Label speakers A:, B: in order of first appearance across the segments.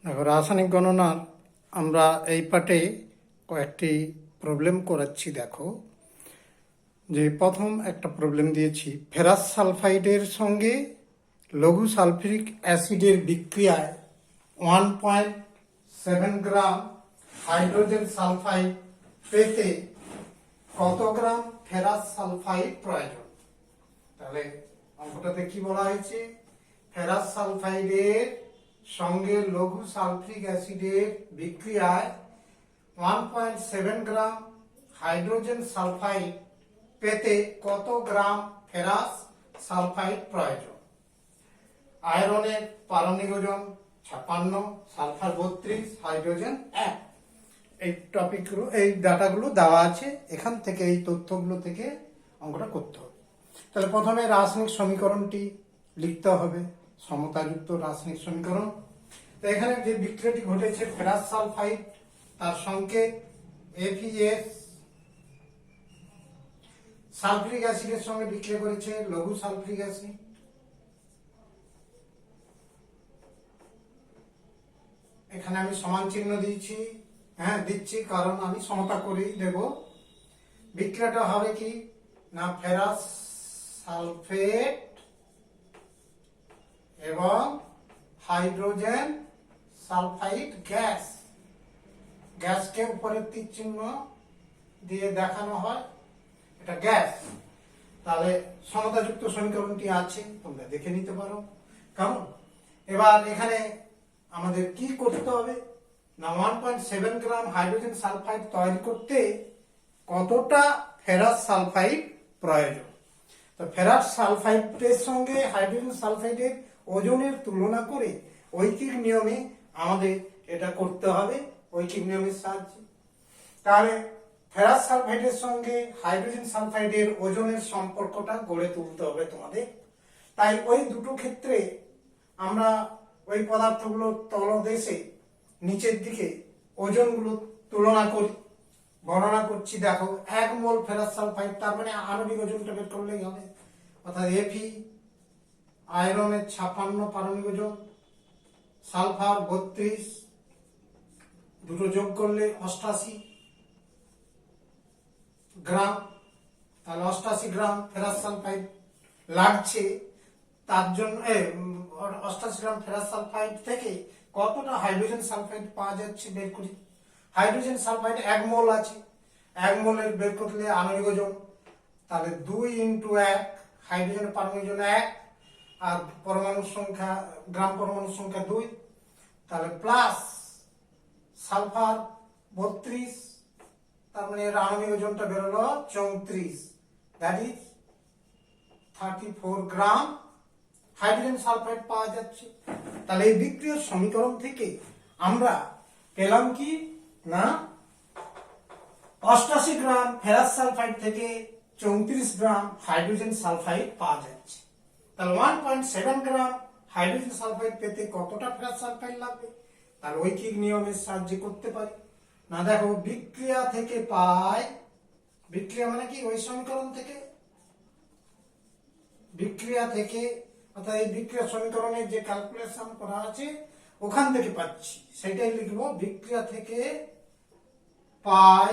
A: দেখো, রাসায়নিক গণনার আমরা এই পার্টে কয়েকটি প্রবলেম করাচ্ছি। দেখো, যে প্রথম একটা প্রবলেম দিয়েছি, ফেরাস সালফাইডের সঙ্গে লঘু সালফিউরিক অ্যাসিডের বিক্রিয়ায় 1.7 গ্রাম হাইড্রোজেন সালফাইড পেতে কত গ্রাম ফেরাস সালফাইড প্রয়োজন। তাহলে অঙ্কটাতে কি বলা হয়েছে, ফেরাস সালফাইডের সঙ্গে লঘু সালফিউরিক অ্যাসিডের বিক্রিয়ায় 1.7 গ্রাম হাইড্রোজেন সালফাইড পেতে কত গ্রাম ফেরাস সালফাইড প্রয়োজন। আয়রনের পারমাণবিক ওজন 56, সালফার 32, হাইড্রোজেন 1। এই টপিকগুলো, এই ডাটাগুলো দেওয়া আছে, এখান থেকে এই তথ্যগুলো থেকে অঙ্কটা করতে হবে। তাহলে প্রথমে রাসায়নিক সমীকরণটি লিখতে হবে, সমতাযুক্ত রাসায়নিক সমীকরণ। তো এখানে যে বিক্রিয়াটি ঘটেছে ফেরাস সালফাইড, তার সংকেত FeS, সালফিউরিক অ্যাসিডের সঙ্গে বিক্রিয়া করেছে লঘু সালফিউরিক অ্যাসিড। এখানে আমি সমান চিহ্ন দিচ্ছি কারণ আমি সমতা করেই দেব। বিক্রিয়াটা হবে কি না, ফেরাস সালফেট এবং হাইড্রোজেন সালফাইড গ্যাসকে উপরের তীর চিহ্ন দিয়ে দেখানো হয়, এটা গ্যাস। তাহলে সমতাযুক্ত সমীকরণটি আছে, তোমরা দেখে নিতে পারো। কেমন? এবার এখানে আমাদের কি করতে হবে না, 1.7 গ্রাম হাইড্রোজেন সালফাইড তৈরি করতে কতটা ফেরাস সালফাইড প্রয়োজন। তো ফেরাস সালফাইডের সঙ্গে হাইড্রোজেন সালফাইডের ওজনের তুলনা করে ঐকিক নিয়মে আমাদের এটা করতে হবে, ঐকিক নিয়মের সাহায্যে। তাহলে ফেরাস সালফাইডের সঙ্গে হাইড্রোজেন সালফাইডের ওজনের সম্পর্কটা গড়ে তুলতে হবে তোমাদের। তাই ওই দুটো ক্ষেত্রে আমরা ওই পদার্থগুলোর তলদেশে নিচের দিকে ওজনগুলো তুলনা করি, গণনা করছি। দেখো, 1 মোল ফেরাস সালফাইড, তার মানে আণবিক ওজনটা বের করলেই হবে, অর্থাৎ Fe, আয়রনের 56 পারমাণবিক ওজন, সালফার 32, দুটো যোগ করলে 88 গ্রাম। তাহলে 88 গ্রাম ফেরাস সালফাইড লাগছে। তার জন্য 88 গ্রাম ফেরাস সালফাইড থেকে কতটা হাইড্রোজেন সালফাইড পাওয়া যাচ্ছে বের করি। হাইড্রোজেন সালফাইড 1 মোল আছে, 1 মোলের বের করলে আণবিক ওজন, তাহলে 2 × 1, হাইড্রোজেনের পারমাণবিক ওজন 1 আর পরমাণুর সংখ্যা, গ্রাম পরমাণুর সংখ্যা 2, তাহলে প্লাস সালফার 32, তার মানে এর আণবিক ওজনটা বেরোলো 34, that is 34 gram hydrogen sulphide পাওয়া যাচ্ছে। তাহলে এই বিক্রিয়ার সমীকরণ থেকে আমরা পেলাম কি না, 88 গ্রাম ফেরাস সালফাইড থেকে 34 গ্রাম হাইড্রোজেন সালফাইড পাওয়া যাচ্ছে। তাহলে 1.7 গ্রাম হাইড্রোজেন সালফাইড পেতে কতটা ফেরাস সালফাইড লাগবে, তার ঐকিক নিয়মের সাহায্যে করতে পারি। না দেখো, বিক্রিয়া থেকে পাই, বিক্রিয়া মানে কি ওই সমীকরণ থেকে, বিক্রিয়া থেকে, অর্থাৎ এই বিক্রিয়া সমীকরণের যে ক্যালকুলেশন করা আছে ওখান থেকে পাচ্ছি, সেটাই লিখবো। বিক্রিয়া থেকে পাই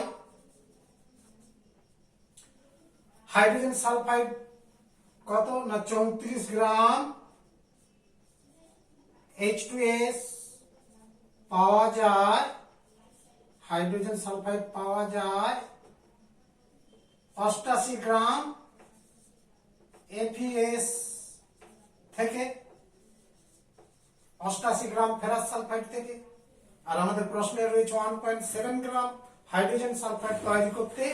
A: হাইড্রোজেন সালফাইড কত না 34 গ্রাম H2S পাওয়া যায়, হাইড্রোজেন সালফাইড পাওয়া যায় 88 গ্রাম FeS থেকে, 88 গ্রাম ফেরাস সালফাইড থেকে। আর আমাদের প্রশ্নে রয়েছে 1.7 গ্রাম হাইড্রোজেন সালফাইড তৈরি করতে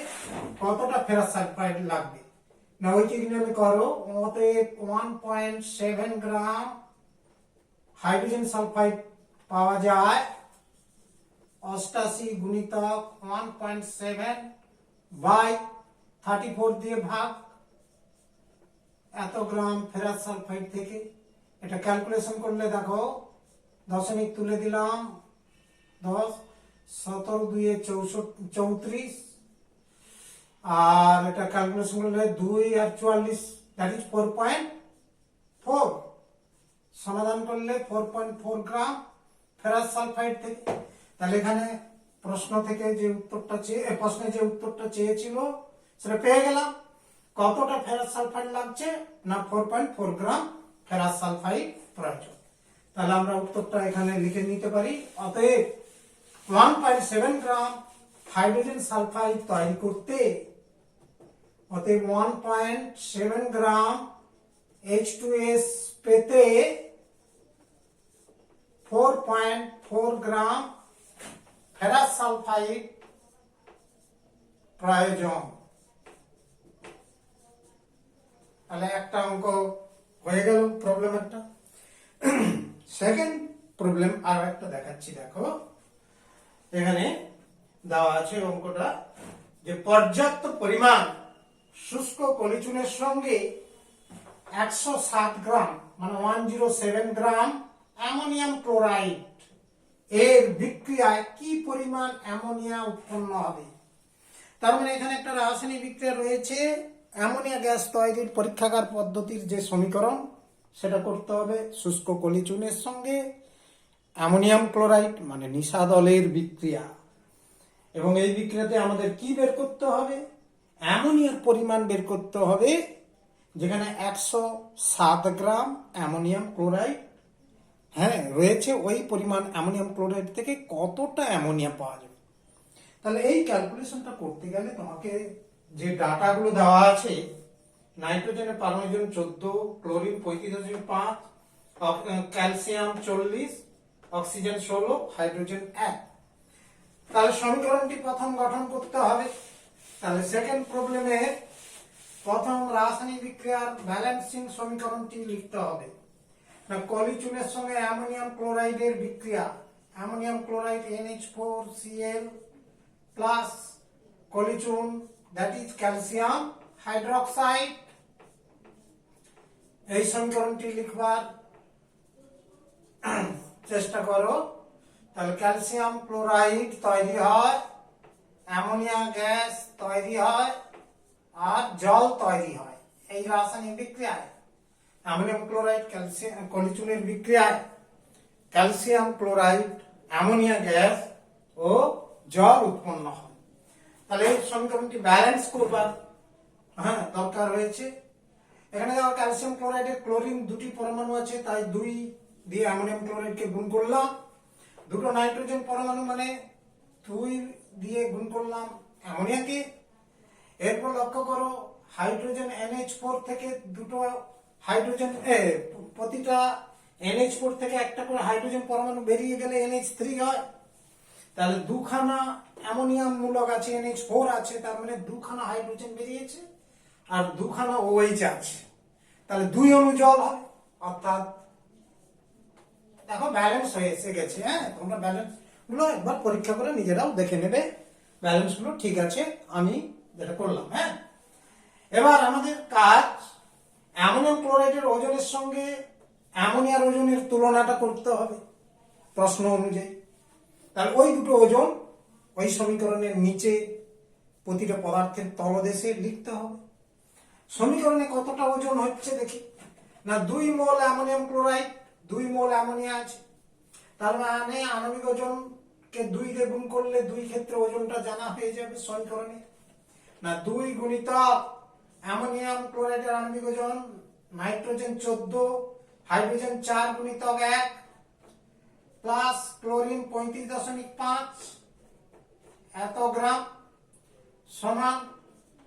A: কতটা ফেরাস সালফাইড লাগবে। না ঐকিক নিয়মে করো, অতএব 1.7 গ্রাম হাইড্রোজেন সালফাইড পাওয়া যায় 88 গুণিতক 1.7 বাই 34 দিয়ে ভাগ, এত গ্রাম ফেরাস সালফাইড থেকে। এটা ক্যালকুলেশন করলে দেখো, দশমিক তুলে দিলাম 10, 17 2 34, আর এটা ক্যালকুলেশন করলে 2 আর 44, দ্যাট ইজ 4.4। সমাধান করলে 4.4 গ্রাম ফেরাস সালফাইড থেকে। তাহলে এখানে প্রশ্নে যে উত্তরটা চেয়েছিল সেটা পেয়ে গেলাম। কতটা ফেরাস সালফাইড লাগছে? না 4.4 গ্রাম ফেরাস সালফাইড প্রয়োজন। তাহলে আমরা উত্তরটা এখানে লিখে নিতে পারি। অতএব 1.7 গ্রাম হাইড্রোজেন সালফাইড তৈরি করতে 1.7 গ্রাম H2S পেতে 4.4 গ্রাম ফেরাস সালফাইড প্রয়োজন। তাহলে একটা অঙ্ক হয়ে গেল, প্রবলেম একটা। সেকেন্ড প্রবলেম আর একটা দেখাচ্ছি, দেখো এখানে দেওয়া আছে অঙ্কটা যে পর্যাপ্ত পরিমাণ শুষ্ক পলিচুনের সঙ্গে 107 গ্রাম মানে 107 গ্রাম অ্যামোনিয়াম ক্লোরাইড এর বিক্রিয়ায় কি পরিমাণ অ্যামোনিয়া উৎপন্ন হবে। তার মানে এখানে একটা রাসায়নিক বিক্রিয়া রয়েছে। অ্যামোনিয়া গ্যাস তৈরির পরীক্ষাগার পদ্ধতির যে সমীকরণ সেটা করতে হবে শুষ্ক পলিচুনের সঙ্গে অ্যামোনিয়াম ক্লোরাইড মানে নিশাদলের বিক্রিয়া, এবং এই বিক্রিয়াতে আমাদের কি বের করতে হবে? অ্যামোনিয়ার পরিমাণ বের করতে হবে, যেখানে 107 গ্রাম অ্যামোনিয়াম ক্লোরাইড রয়েছে। ওই পরিমাণ অ্যামোনিয়াম ক্লোরাইড থেকে কতটা অ্যামোনিয়া পাওয়া যাবে। তাহলে এই ক্যালকুলেশনটা করতে গেলে তোমাকে যে ডাটাগুলো দেওয়া আছে, নাইট্রোজেনের পারমাণবিক 14, ক্লোরিন 35.5, ক্যালসিয়াম 40, অক্সিজেন 16, হাইড্রোজেন 1। তাহলে সমীকরণটি প্রথম গঠন করতে হবে। তাহলে সেকেন্ড প্রবলেমে প্রথম রাসায়নিক বিক্রিয়ার ব্যালেন্সিং সমীকরণটি লিখতে হবে। না পলিচুনের সঙ্গে অ্যামোনিয়াম ক্লোরাইডের বিক্রিয়া, অ্যামোনিয়াম ক্লোরাইড NH4Cl প্লাস পলিচুন দ্যাট ইজ ক্যালসিয়াম হাইড্রোক্সাইড, এই সমীকরণটি লিখবার চেষ্টা করো। তাহলে ক্যালসিয়াম ক্লোরাইড তৈরি হয়, অ্যামোনিয়া গ্যাস তৈরি হয়, আর জল তৈরি হয়। এই রাসায়নিক বিক্রিয়ায় অ্যামোনিয়াম ক্লোরাইড ক্যালসিয়াম পলিচুনের বিক্রিয়ায় ক্যালসিয়াম ক্লোরাইড, অ্যামোনিয়া গ্যাস ও জল উৎপন্ন হয়। তাহলে এই সমীকরণটি ব্যালেন্স করবার দরকার হয়েছে। এখানে দেখো ক্যালসিয়াম ক্লোরাইডের ক্লোরিন দুটি পরমাণু আছে, তাই 2 দিয়ে অ্যামোনিয়াম ক্লোরাইডকে গুণ করলাম। দুটো নাইট্রোজেন পরমাণু মানে 2 দিয়ে গুণ করলাম অ্যামোনিয়াকে। এরপর লক্ষ্য করো হাইড্রোজেন NH4 থেকে দুটো হাইড্রোজেন প্রতিটা NH4 থেকে একটা করে হাইড্রোজেন পরমাণু বেরিয়ে গেলে NH3 হয়। তাহলে দুখানা অ্যামোনিয়াম মূলক আছে, NH4 আছে, তার মানে দুখানা হাইড্রোজেন বেরিয়েছে আর দুখানা OH আছে। তাহলে 2 অণু জল হবে, অর্থাৎ দেখো ব্যালেন্স হয়ে এসে গেছে। তোমরা ব্যালেন্স গুলো একবার পরীক্ষা করে নিজেরাও দেখে নেবে, ব্যালেন্স গুলো ঠিক আছে আমি যেটা করলাম। এবার আমাদের কাজ অ্যামোনিয়াম ক্লোরাইডের ওজনের সঙ্গে অ্যামোনিয়ার ওজনের তুলনাটা করতে হবে প্রশ্ন অনুযায়ী। তাহলে ওই দুটো ওজন ওই সমীকরণের নিচে প্রতিটা পদার্থের তলদেশে লিখতে হবে। সমীকরণে কতটা ওজন হচ্ছে দেখি। না 2 মোল অ্যামোনিয়াম ক্লোরাইড, 2 মোল অ্যামোনিয়া আছে। তার মানে আণবিক ওজনকে 2 দিয়ে গুণ করলে 2 ক্ষেত্রে ওজনটা জানা হয়ে যাবে সমীকরণে। না 2 গুণিতক অ্যামোনিয়াম ক্লোরাইডের আণবিক ওজন নাইট্রোজেন 14, হাইড্রোজেন 4 গুণিতক 1 প্লাস ক্লোরিন 35.5 এত গ্রাম সমান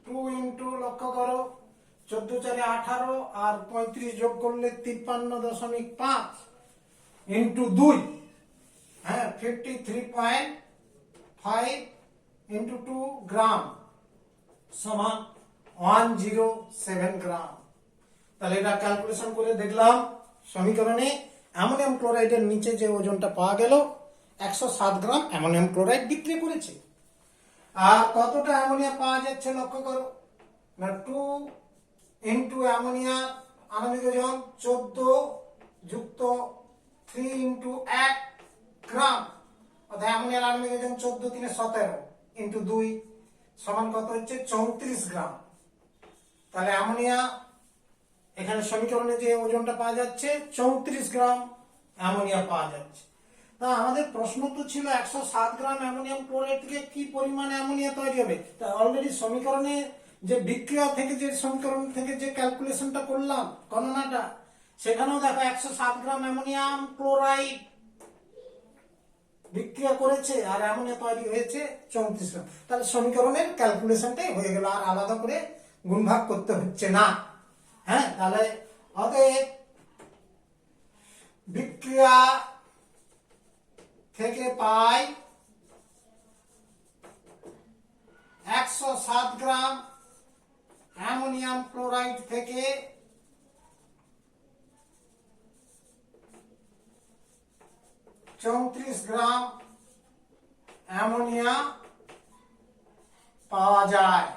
A: 2 ইন্টু লক্ষ্য করো 14 4 18 আর 35 যোগ করলে 53.5 ইন্টু 2 53.5 ইন্টু 2 গ্রাম সমান 107 গ্রাম। তাহলে এটা ক্যালকুলেশন করে দেখলাম সমীকরণে অ্যামোনিয়াম ক্লোরাইডের নিচে যে ওজনটা পাওয়া গেল 107 গ্রাম অ্যামোনিয়াম ক্লোরাইড বিক্রি করেছে। আর কতটা অ্যামোনিয়া পাওয়া যাচ্ছে লক্ষ্য করো। না 2 ইন্টু অ্যামোনিয়া আণবিক ওজন 14 যুক্ত 3 ইন্টু 1 গ্রাম, অর্থাৎ অ্যামোনিয়ার আণবিক ওজন 14 3 17 ইন্টু 2 সমান কত হচ্ছে 34 গ্রাম। তাহলে অ্যামোনিয়া এখানে সমীকরণে যে ওজনটা পাওয়া যাচ্ছে 34 গ্রাম অ্যামোনিয়া পাওয়া যাচ্ছে। তা আমাদের প্রশ্ন তো ছিল 107 গ্রাম অ্যামোনিয়াম ক্লোরাইড থেকে কি পরিমাণে অ্যামোনিয়া তৈরি হবে। তা অলরেডি সমীকরণে যে বিক্রিয়া থেকে যে সমীকরণ থেকে যে ক্যালকুলেশনটা করলাম গণনাটা, সেখানেও দেখো 107 গ্রাম অ্যামোনিয়াম ক্লোরাইড বিক্রিয়া করেছে আর অ্যামোনিয়া তৈরি হয়েছে 34 গ্রাম। তাহলে সমীকরণের ক্যালকুলেশনটাই হয়ে গেল, আর আলাদা করে গুণভাগ করতে হচ্ছে না। হ্যাঁ, তাহলে অতএব বিক্রিয়া থেকে পাই 107 গ্রাম অ্যামোনিয়াম ক্লোরাইড থেকে 34 গ্রাম অ্যামোনিয়া পাওয়া যায়।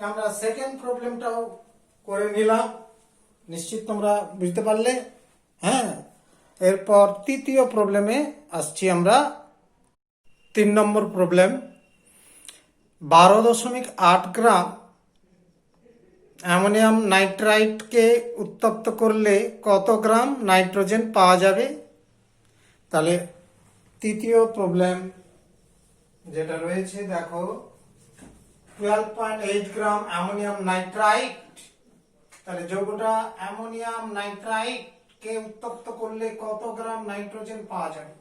A: আমরা সেকেন্ড প্রবলেমটাও করে নিলাম, নিশ্চিত তোমরা বুঝতে পারলে। হ্যাঁ, এরপর তৃতীয় প্রবলেমে আসছি আমরা। 3 নম্বর প্রবলেম, 12.8 গ্রাম অ্যামোনিয়াম নাইট্রাইটকে উত্তপ্ত করলে কত গ্রাম নাইট্রোজেন পাওয়া যাবে। তাহলে তৃতীয় প্রবলেম যেটা রয়েছে দেখো, 12.8 গ্রাম অ্যামোনিয়াম নাইট্রাইট। তাহলে যৌগটা অ্যামোনিয়াম নাইট্রাইট কে উত্তপ্ত করলে কত গ্রাম নাইট্রোজেন পাওয়া যাবে।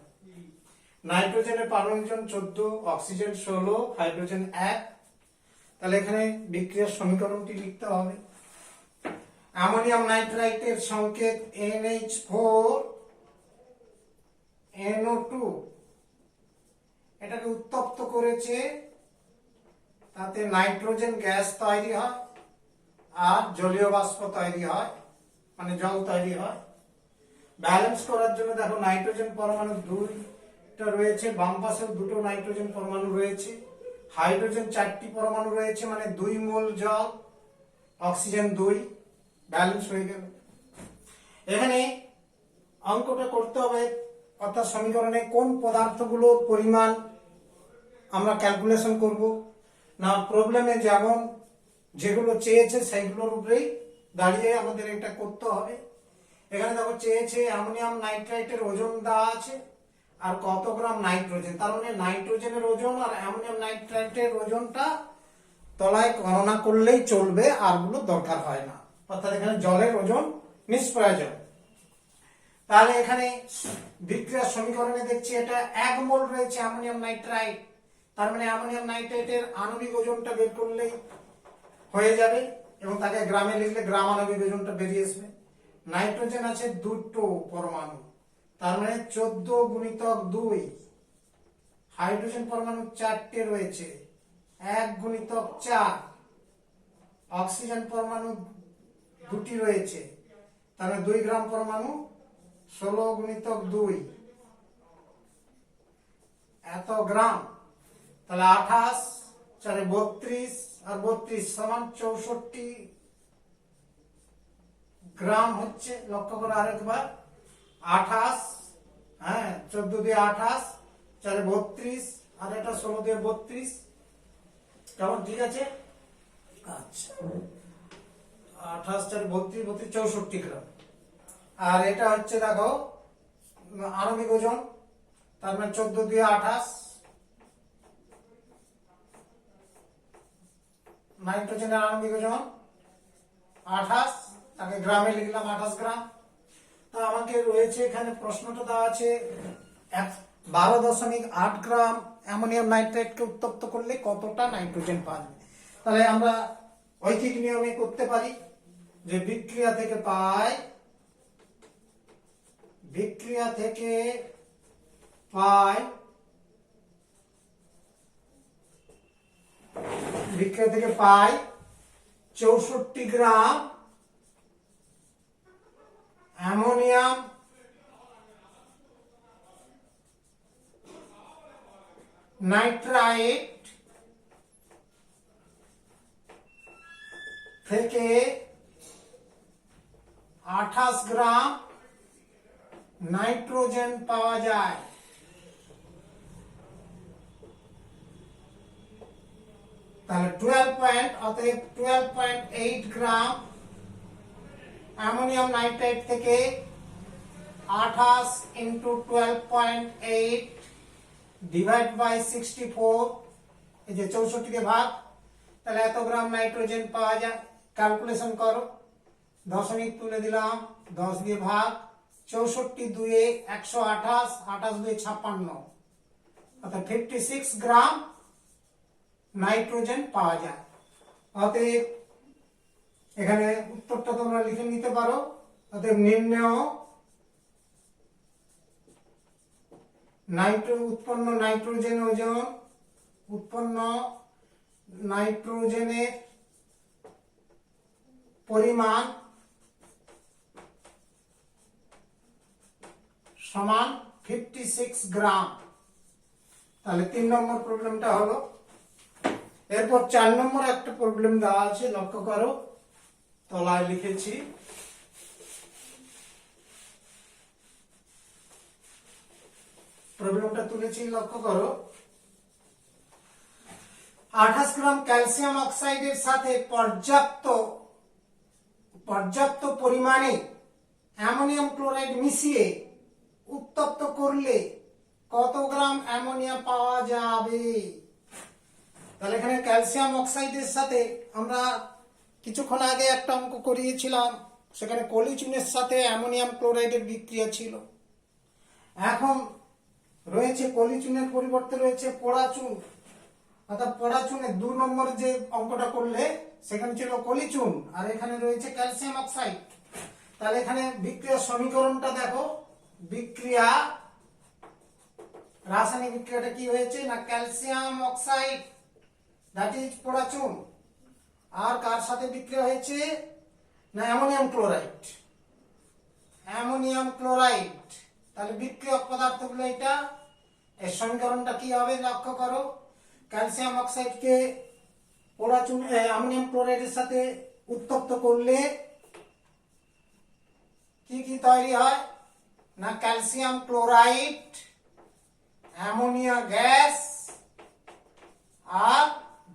A: নাইট্রোজেনের পারমাণবিক 14, অক্সিজেন 16, হাইড্রোজেন 1। তাহলে এখানে বিক্রিয়ার সমীকরণটি লিখতে হবে। অ্যামোনিয়াম নাইট্রাইটের সংকেত NH4 NO2, এটাকে উত্তপ্ত করেছে, তাতে নাইট্রোজেন গ্যাস তৈরি হয় আর জলীয় বাষ্প তৈরি হয়, মানে জল তৈরি হয়। ব্যালেন্স করার জন্য দেখো নাইট্রোজেন পরমাণু 2টা রয়েছে, বাম পাশেও 2টো নাইট্রোজেন পরমাণু রয়েছে, হাইড্রোজেন 4টি পরমাণু রয়েছে, মানে 2 মোল জল, অক্সিজেন 2, ব্যালেন্স হয়ে গেল। এখানে অঙ্কটা করতে হবে, অর্থাৎ সমীকরণে কোন পদার্থগুলোর পরিমাণ আমরা ক্যালকুলেশন করব না, প্রবলেমে যেমন যেগুলো চেয়েছে সেইগুলোর উপরেই দাঁড়িয়ে আমাদের এটা করতে হবে। এখানে দেখো চেয়েছে অ্যামোনিয়াম নাইট্রাইটের ওজন দেওয়া আছে আর কত গ্রাম নাইট্রোজেন, তার মানে নাইট্রোজেনের ওজন আর অ্যামোনিয়াম নাইট্রাইটের ওজনটা তলায় গণনা করলেই চলবে, আরগুলো দরকার হয় না, অর্থাৎ এখানে জলের ওজন নিষ্প্রয়োজন। তাহলে এখানে বিক্রিয়ার সমীকরণে দেখছি এটা 1 মোল রয়েছে অ্যামোনিয়াম নাইট্রাইট, তার মানে অ্যামোনিয়াম নাইট্রাইটের আণবিক ওজনটা বের করলেই হয়ে যাবে এবং তাকে গ্রামে লিখলে গ্রাম আণবিক ওজনটা বেরিয়ে আসবে। নাইট্রোজেন আছে 2টো পরমাণু, তার মানে 14 গুণিতক 2। হাইড্রোজেন পরমাণু 4টে রয়েছে, 1 গুণিতক 4। অক্সিজেন পরমাণু 2টি রয়েছে, তার মানে 2 গ্রাম পরমাণু, 16 গুণিতক 2, এত গ্রাম। তাহলে 28 4 32 আর 32 সমান 64 গ্রাম হচ্ছে। লক্ষ্য করো আরেকবার, 28, হ্যাঁ 14 দিয়ে 28, 4 32 আর এটা 16 দিয়ে 32, কেমন ঠিক আছে? আচ্ছা, 28 4 32 32 64 গ্রাম। আর এটা হচ্ছে দেখো আণবিক ওজন, তার মানে 14 দিয়ে 28, নাইট্রোজেনের আণবিক ওজন 28, তাকে গ্রামে লিখলাম 28 গ্রাম। তো আমাকে রয়েছে এখানে প্রশ্নটা দেওয়া আছে 12.8 গ্রাম অ্যামোনিয়াম নাইট্রেটকে উত্তপ্ত করলে কতটা নাইট্রোজেন পাওয়া যাবে। তাহলে আমরা ঐকিক নিয়মে করতে পারি যে বিক্রিয়া থেকে পাই বিক্রিয়া থেকে পাই 64 গ্রাম অ্যামোনিয়াম নাইট্রাইট থেকে 28 গ্রাম নাইট্রোজেন পাওয়া যায়। তাহলে 12.8 গ্রাম অ্যামোনিয়াম নাইট্রাইট থেকে 28 ইন্টু 12.8 ডিভাইড বাই 64, এই যে 64 কে ভাগ, তাহলে এত গ্রাম নাইট্রোজেন পাওয়া যায়। ক্যালকুলেশন করো, দশমিক তুলে দিলাম, 10 দিয়ে ভাগ, 64 দুয়ে 128, 28 দুয়ে 56, অর্থাৎ 56 গ্রাম নাইট্রোজেন পাওয়া যায়। অতএব এখানে উত্তরটা তোমরা লিখে নিতে পারো। অতএব নির্ণেয় উৎপন্ন নাইট্রোজেন ওজন, উৎপন্ন নাইট্রোজেনের পরিমাণ সমান 56 গ্রাম। তাহলে 3 নম্বর প্রবলেমটা হলো। এরপর 4 নম্বর একটা প্রবলেম দেওয়া আছে, লক্ষ্য করো, তলায় লিখেছি। প্রবলেমটা তুলেছি, লক্ষ্য করো। 28 গ্রাম ক্যালসিয়াম অক্সাইডের সাথে পর্যাপ্ত পরিমাণে অ্যামোনিয়াম ক্লোরাইড মিশিয়ে উত্তপ্ত করলে কত গ্রাম অ্যামোনিয়া পাওয়া যাবে? তাহলে এখানে ক্যালসিয়াম অক্সাইডের সাথে আমরা কিছুক্ষণ আগে একটা অঙ্ক করিয়েছিলাম, সেখানে কলিচুনের সাথে অ্যামোনিয়াম ক্লোরাইডের বিক্রিয়া ছিল। এখন রয়েছে কলিচুনের পরিবর্তে রয়েছে পোড়াচুন, অর্থাৎ পোড়াচুনের 2 নম্বর যে অঙ্কটা করলে সেখানে ছিল কলিচুন, আর এখানে রয়েছে ক্যালসিয়াম অক্সাইড। তাহলে এখানে বিক্রিয়ার সমীকরণটা দেখো, বিক্রিয়া, রাসায়নিক বিক্রিয়াটা কি হয়েছে না ক্যালসিয়াম অক্সাইড দ্যাট ইজ পোড়াচুন, আর কার সাথে বিক্রিয়া হয়েছে না অ্যামোনিয়াম ক্লোরাইড। অ্যামোনিয়াম ক্লোরাইড, তাহলে বিক্রিয়ক পদার্থগুলো এটা। এর সমীকরণটা কি হবে লক্ষ্য করো, ক্যালসিয়াম অক্সাইডকে পোড়াচুন অ্যামোনিয়াম ক্লোরাইডের সাথে উত্তপ্ত করলে কি কি তৈরি হয় না ক্যালসিয়াম ক্লোরাইড, অ্যামোনিয়া গ্যাস আর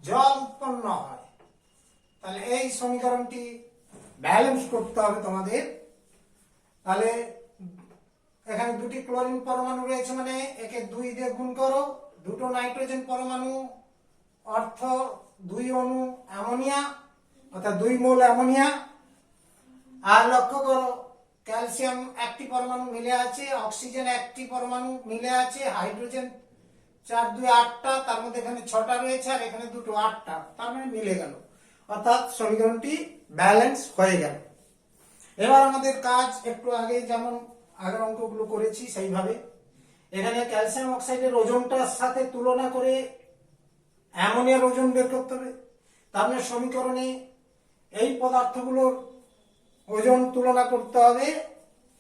A: জল উৎপন্ন হয়। তাহলে এই সমীকরণটি ব্যালেন্স করতে হবে তোমাদের। তাহলে এখানে দুটি ক্লোরিন পরমাণু রয়েছে, মানে একে 2 দিয়ে গুণ করো, দুটো নাইট্রোজেন পরমাণু অর্থ 2 অণু অ্যামোনিয়া, অর্থাৎ 2 মোল অ্যামোনিয়া। আর লক্ষ্য করো ক্যালসিয়াম একটি পরমাণু মিলে আছে, অক্সিজেন একটি পরমাণু মিলে আছে, হাইড্রোজেন 4 2 8টা, তার মধ্যে এখানে 6টা রয়েছে আর এখানে দুটো 8টা, তার মানে মিলে গেল, অর্থাৎ সমীকরণটি ব্যালেন্স হয়ে গেল। এবার আমাদের কাজ একটু আগে যেমন আগের অঙ্কগুলো করেছি সেইভাবে এখানে ক্যালসিয়াম অক্সাইডের ওজনটার সাথে তুলনা করে অ্যামোনিয়ার ওজন বের করতে হবে। তার মানে সমীকরণে এই পদার্থগুলোর ওজন তুলনা করতে হবে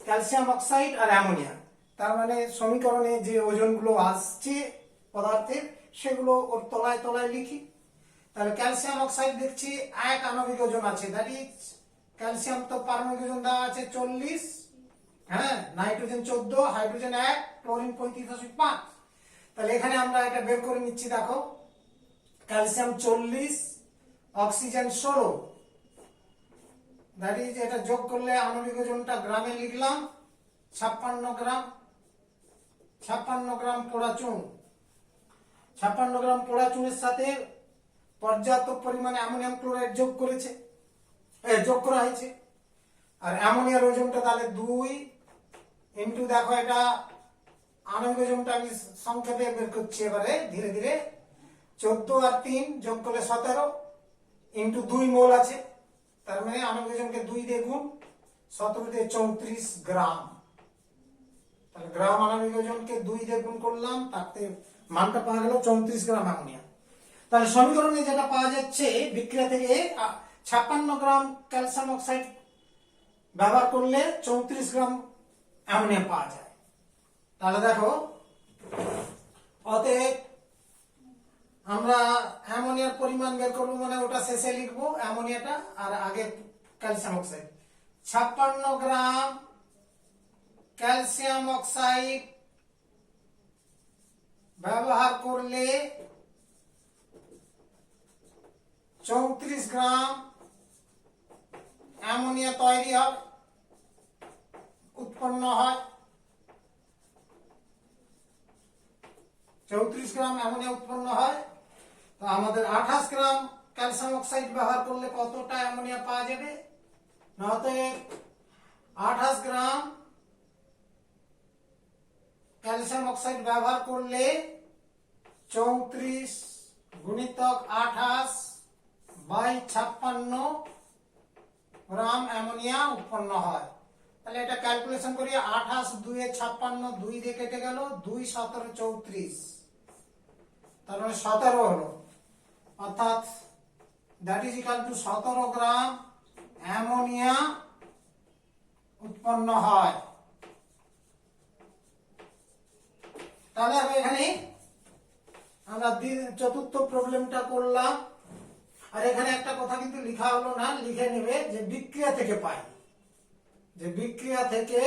A: ক্যালসিয়াম অক্সাইড আর অ্যামোনিয়া। তার মানে সমীকরণে যে ওজনগুলো আসছে পদার্থের সেগুলো ওর তলায় তলায় লিখি। তাহলে ক্যালসিয়াম অক্সাইড দেখছি 1 আণবিক ওজন আছে, দ্যাট ইজ ক্যালসিয়াম তো পারমাণবিক ওজন দেওয়া আছে 40, হ্যাঁ, নাইট্রোজেন 14, হাইড্রোজেন 1, ক্লোরিন 35.5। তাহলে এখানে আমরা এটা বের করে নিচ্ছি, দেখো ক্যালসিয়াম 40, অক্সিজেন 16, দ্যাট ইজ এটা যোগ করলে আণবিক ওজনটা গ্রামে লিখলাম 56 গ্রাম। 56 গ্রাম পোড়াচুন, 56 গ্রাম পোড়াচুনের সাথে পর্যাপ্ত পরিমাণে অ্যামোনিয়াম ক্লোরাইড যোগ করা হয়েছে। আর অ্যামোনিয়ার ওজনটা তাহলে 2 ইন্টু, দেখো এটা আণবিক ওজনটা আমি সংক্ষেপে বের করছি এবারে ধীরে ধীরে, 14 আর 3 যোগ করলে 17 ইন্টু 2 মোল আছে, তার মানে আণবিক ওজনকে 2 দিয়ে গুণ, 17 দিয়ে 34 গ্রাম। তাহলে গ্রাম আণবিক ওজনকে 2 দিয়ে গুণ করলাম, তাতে মানটা পাওয়া গেল 34 গ্রাম অ্যামোনিয়া। তাহলে সমীকরণে যেটা পাওয়া যাচ্ছে বিক্রিয়া থেকে 56 গ্রাম ক্যালসিয়াম অক্সাইড ব্যবহার করলে 34 গ্রাম অ্যামোনিয়া পাওয়া যায়। তাহলে দেখো, অতএব আমরা অ্যামোনিয়ার পরিমাণ বের করবো, মানে ওটা শেষে লিখবো অ্যামোনিয়াটা আর আগে ক্যালসিয়াম অক্সাইড। 56 গ্রাম ক্যালসিয়াম অক্সাইড ব্যবহার করলে 34 গ্রাম অ্যামোনিয়া তৈরি হয়, উৎপন্ন হয়। 34 গ্রাম অ্যামোনিয়া উৎপন্ন হয়। তো আমাদের 28 গ্রাম ক্যালসিয়াম অক্সাইড ব্যবহার করলে কতটা অ্যামোনিয়া পাওয়া যাবে? না, অতএব 28 গ্রাম ক্যালসিয়াম অক্সাইড ব্যবহার করলে 34 গুণিতক 28 বাই 56 গ্রাম অ্যামোনিয়া উৎপন্ন হয়। তাহলে এটা ক্যালকুলেশন করি, 28 2 এ 56, 2 দিয়ে কেটে গেল, 2 17 34, তার মানে 17 হলো, অর্থাৎ that is equal to 17 gram ammonia উৎপন্ন হয়। তাহলে এখানে আমরা চতুর্থ প্রবলেমটা করলাম। আর এখানে একটা কথা কিন্তু লেখা হলো না, লিখে নেবে যে বিক্রিয়া থেকে পাই, যে বিক্রিয়া থেকে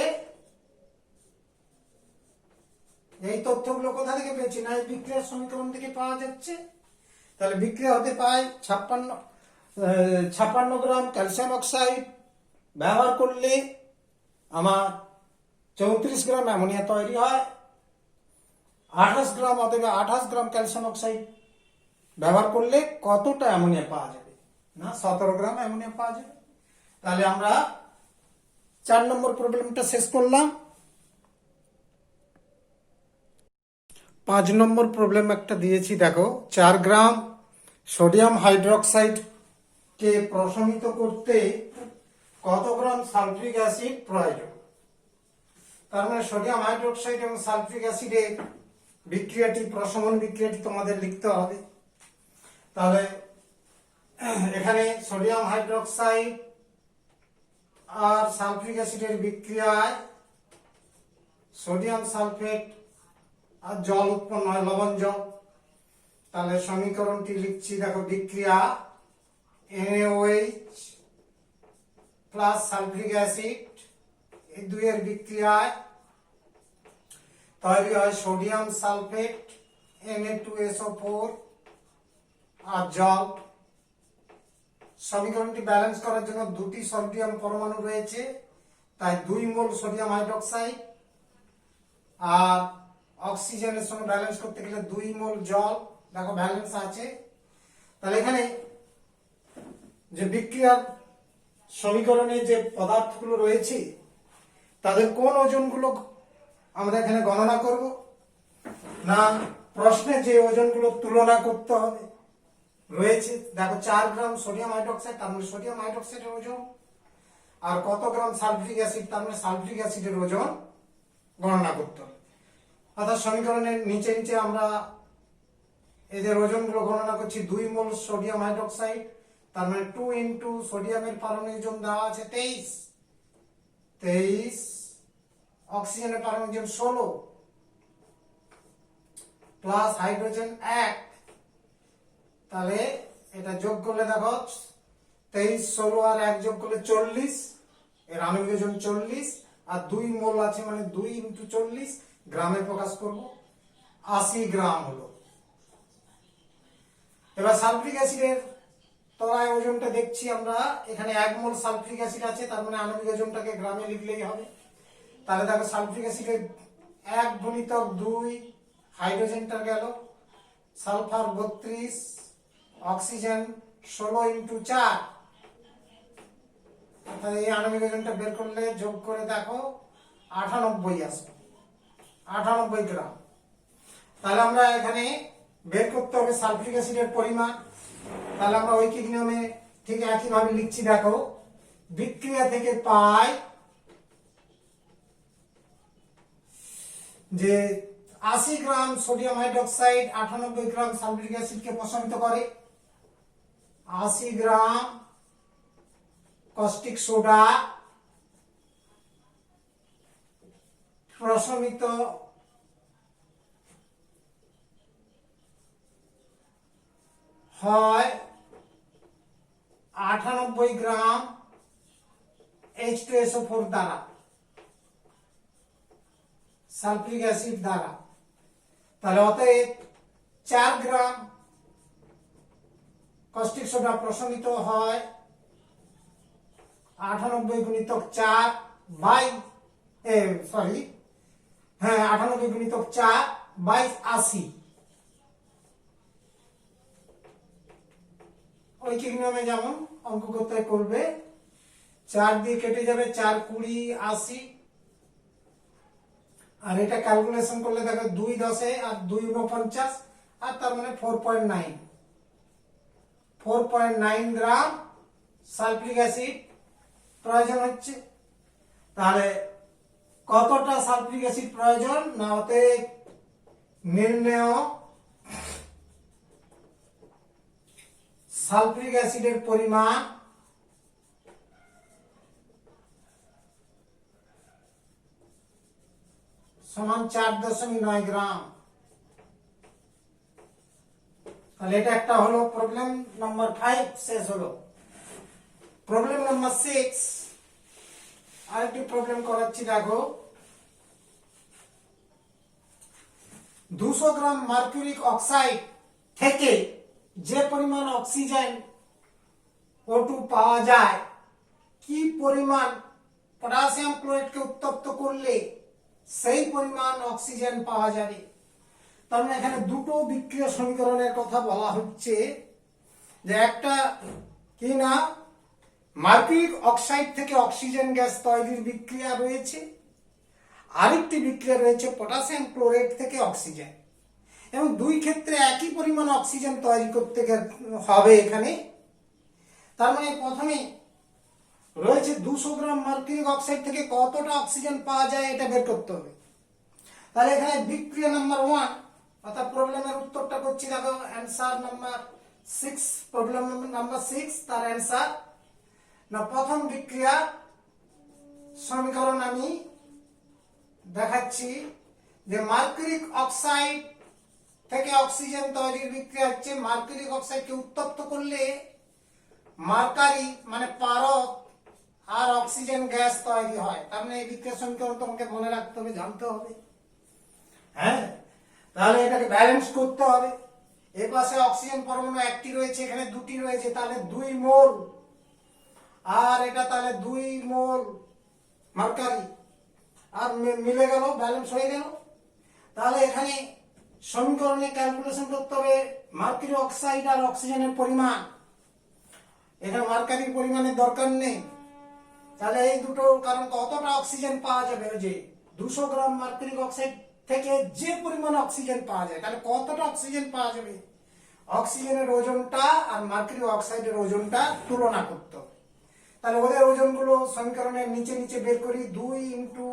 A: এই তথ্যগুলো কোথা থেকে পেয়েছি, না এই বিক্রিয়ার সমীকরণ থেকে পাওয়া যাচ্ছে। তাহলে বিক্রিয়া হতে পাই 56 গ্রাম ক্যালসিয়াম অক্সাইড ব্যবহার করলে আমার 34 গ্রাম অ্যামোনিয়া তৈরি হয়। 28 গ্রাম অথবা 28 গ্রাম ক্যালসিয়াম অক্সাইড ব্যবহার করলে কতটা অ্যামোনিয়া পাওয়া যাবে, না 17 গ্রাম অ্যামোনিয়া পাওয়া যাবে। তাহলে আমরা 4 নম্বর প্রবলেমটা শেষ করলাম। 5 নম্বর প্রবলেম একটা দিয়েছি, দেখো 4 গ্রাম সোডিয়াম হাইড্রোক্সাইড কে প্রশমিত করতে কত গ্রাম সালফিক অ্যাসিড প্রয়োজন। তার মানে সোডিয়াম হাইড্রোক্সাইড এবং সালফিক অ্যাসিডের বিক্রিয়াটি, প্রশমন বিক্রিয়াটি তোমাদের লিখতে হবে। তাহলে এখানে সোডিয়াম হাইড্রোক্সাইড আর সালফিক অ্যাসিডের বিক্রিয়ায় সোডিয়াম সালফেট আর জল উৎপন্ন হয়, লবণ জল। তাহলে সমীকরণটি লিখছি, দেখো বিক্রিয়া NaOH প্লাস সালফিক অ্যাসিড, এই দুইয়ের বিক্রিয়ায় তৈরি হয় সোডিয়াম সালফেট Na2SO4 আর জল। সমীকরণটি ব্যালেন্স করার জন্য দুটি সোডিয়াম পরমাণু রয়েছে, তাই 2 মোল সোডিয়াম হাইড্রোক্সাইড, আর অক্সিজেনের সঙ্গে ব্যালেন্স করতে গেলে 2 মোল জল। দেখো ব্যালেন্স আছে। তাহলে এখানে যে বিক্রিয়ার সমীকরণে যে পদার্থগুলো রয়েছে তাদের কোন ওজনগুলো আমরা এখানে গণনা করব, না প্রশ্নে যে ওজনগুলো তুলনা করতে হবে রয়েছে। দেখো 4 গ্রাম সোডিয়াম হাইড্রোক্সাইড, তার মানে সোডিয়াম হাইড্রোক্সাইডের ওজন, আর কত গ্রাম সালফিক অ্যাসিড, তার মানে সালফিক অ্যাসিডের ওজন গণনা করতে হবে। অর্থাৎ সমীকরণের নিচে নিচে আমরা এদের ওজনগুলো গণনা করছি। 2 মোল সোডিয়াম হাইড্রোক্সাইড, তার মানে 2 ইন্টু সোডিয়ামের পারমাণবিক ওজন দেওয়া আছে 23, অক্সিজেনের পারমাণবিক ওজন 16, প্লাস হাইড্রোজেন 1। তাহলে এটা যোগ করলে দেখো 23, 16 আর 1 যোগ করলে 40, এর আণবিক ওজন 40, আর 2 মোল আছে মানে 2 ইন্টু 40 গ্রামে প্রকাশ করব, 80 গ্রাম হলো। এবার সালফিক অ্যাসিডের তলায় ওজনটা দেখছি আমরা, এখানে 1 মোল সালফিক অ্যাসিড আছে, তার মানে আণবিক ওজনটাকে গ্রামে লিখলেই হবে। তাহলে দেখো সালফিক অ্যাসিডের 1 গুণিতক 2, হাইড্রোজেনটা গেল, সালফার 32, অক্সিজেন 16 ইন্টু 4। তাহলে এই আণবিক ওজনটা বের করলে যোগ করে দেখো 98 আসবে, 98 গ্রাম। তাহলে আমরা এখানে বের করতে হবে সালফিক অ্যাসিডের পরিমাণ। তাহলে আমরা ঐকিক নিয়মে ঠিক একইভাবে লিখছি, দেখো বিক্রিয়া থেকে পাই যে 80 গ্রাম সোডিয়াম হাইড্রোক্সাইড 98 গ্রাম সালফিক অ্যাসিডকে প্রশমিত করে, 80 গ্রাম কস্টিক সোডা প্রশমিত হয় 98 গ্রাম H2SO4 দ্বারা, সালফিক অ্যাসিড দ্বারা। তাহলে অতএব 4 গ্রাম কস্টিক সোডা প্রশমিত হয় 98 গুণিতক 4 বাই 98 গুণিতক 4 বাই 80, ঐকিক নিয়মে যেমন অঙ্ক করতে করবে, 4 দিয়ে কেটে যাবে, 4 20 80, আর এটা ক্যালকুলেশন করলে দেখো 2 10 আর 2 49, আর তার মানে 4.9 গ্রাম সালফিউরিক অ্যাসিড প্রয়োজন হচ্ছে। তাহলে কতটা সালফিউরিক অ্যাসিড প্রয়োজন, না হতে নির্ণেয় সালফিউরিক অ্যাসিডের পরিমাণ সমান 4.9 গ্রাম। তাহলে এটা একটা হলো প্রবলেম নাম্বার 5 শেষ হলো। প্রবলেম নাম্বার 6 আরেকটি প্রবলেম করাচ্ছি, দেখো 200 গ্রাম মার্কিউরিক অক্সাইড থেকে যে পরিমাণ অক্সিজেন O2 পাওয়া যায়, কি পরিমাণ পটাশিয়াম ক্লোরাইডকে উত্তপ্ত করলে সেই পরিমাণ অক্সিজেন পাওয়া যাবে। তার মানে এখানে দুটো বিক্রিয়া সমীকরণের কথা বলা হচ্ছে, যে একটা কি না মার্কিউরিক অক্সাইড থেকে অক্সিজেন গ্যাস তৈরির বিক্রিয়া রয়েছে, আরেকটি বিক্রিয়া রয়েছে পটাশিয়াম ক্লোরাইড থেকে অক্সিজেন, এবং দুই ক্ষেত্রে একই পরিমাণ অক্সিজেন তৈরি করতে হবে এখানে। তার মানে প্রথমে রয়েছে 200 গ্রাম মার্কিউরিক অক্সাইড থেকে কতটা অক্সিজেন পাওয়া যায় এটা বের করতে হবে। তাহলে এখানে বিক্রিয়া নাম্বার 1 অর্থাৎ প্রবলেমের উত্তরটা করছি, দেখো অ্যানসার নাম্বার 6, প্রবলেম নাম্বার 6 তার অ্যানসার। না প্রথম বিক্রিয়া সমীকরণ আমি দেখাচ্ছি, যে মার্কিউরিক অক্সাইড থেকে অক্সিজেন তৈরির বিক্রিয়া হচ্ছে, মার্কিউরিক অক্সাইডকে উত্তপ্ত করলে মার্কারি মানে পারদ আর অক্সিজেন গ্যাস তৈরি হয়। তার মানে এই বিক্রিয়া সমীকরণ তোমাকে মনে রাখতে হবে, জানতে হবে। হ্যাঁ, তাহলে এটাকে ব্যালেন্স করতে হবে। এই পাশে অক্সিজেন পরমাণু একটি রয়েছে, এখানে দুটি রয়েছে, তাহলে 2 মোল, আর এটা তাহলে 2 মোল মার্কারি, আর মিলে গেল, ব্যালেন্স হয়ে গেল। তাহলে এখানে সমীকরণে ক্যালকুলেশন করতে হবে মার্কিউরি অক্সাইড আর অক্সিজেনের পরিমাণ। এখানে মার্কারির পরিমাণের দরকার নেই। তাহলে এই দুটো, কারণ কতটা অক্সিজেন পাওয়া যাবে, ওই যে 200 গ্রাম মার্কিউরিক অক্সাইড থেকে যে পরিমাণ অক্সিজেন পাওয়া যায়, তাহলে কতটা অক্সিজেন পাওয়া যাবে, অক্সিজেনের ওজনটা আর মার্কিউরিক অক্সাইডের ওজনটা তুলনা করতে হবে। তাহলে ওদের ওজনগুলো সমীকরণের নিচে নিচে বের করি। 2 ইন্টু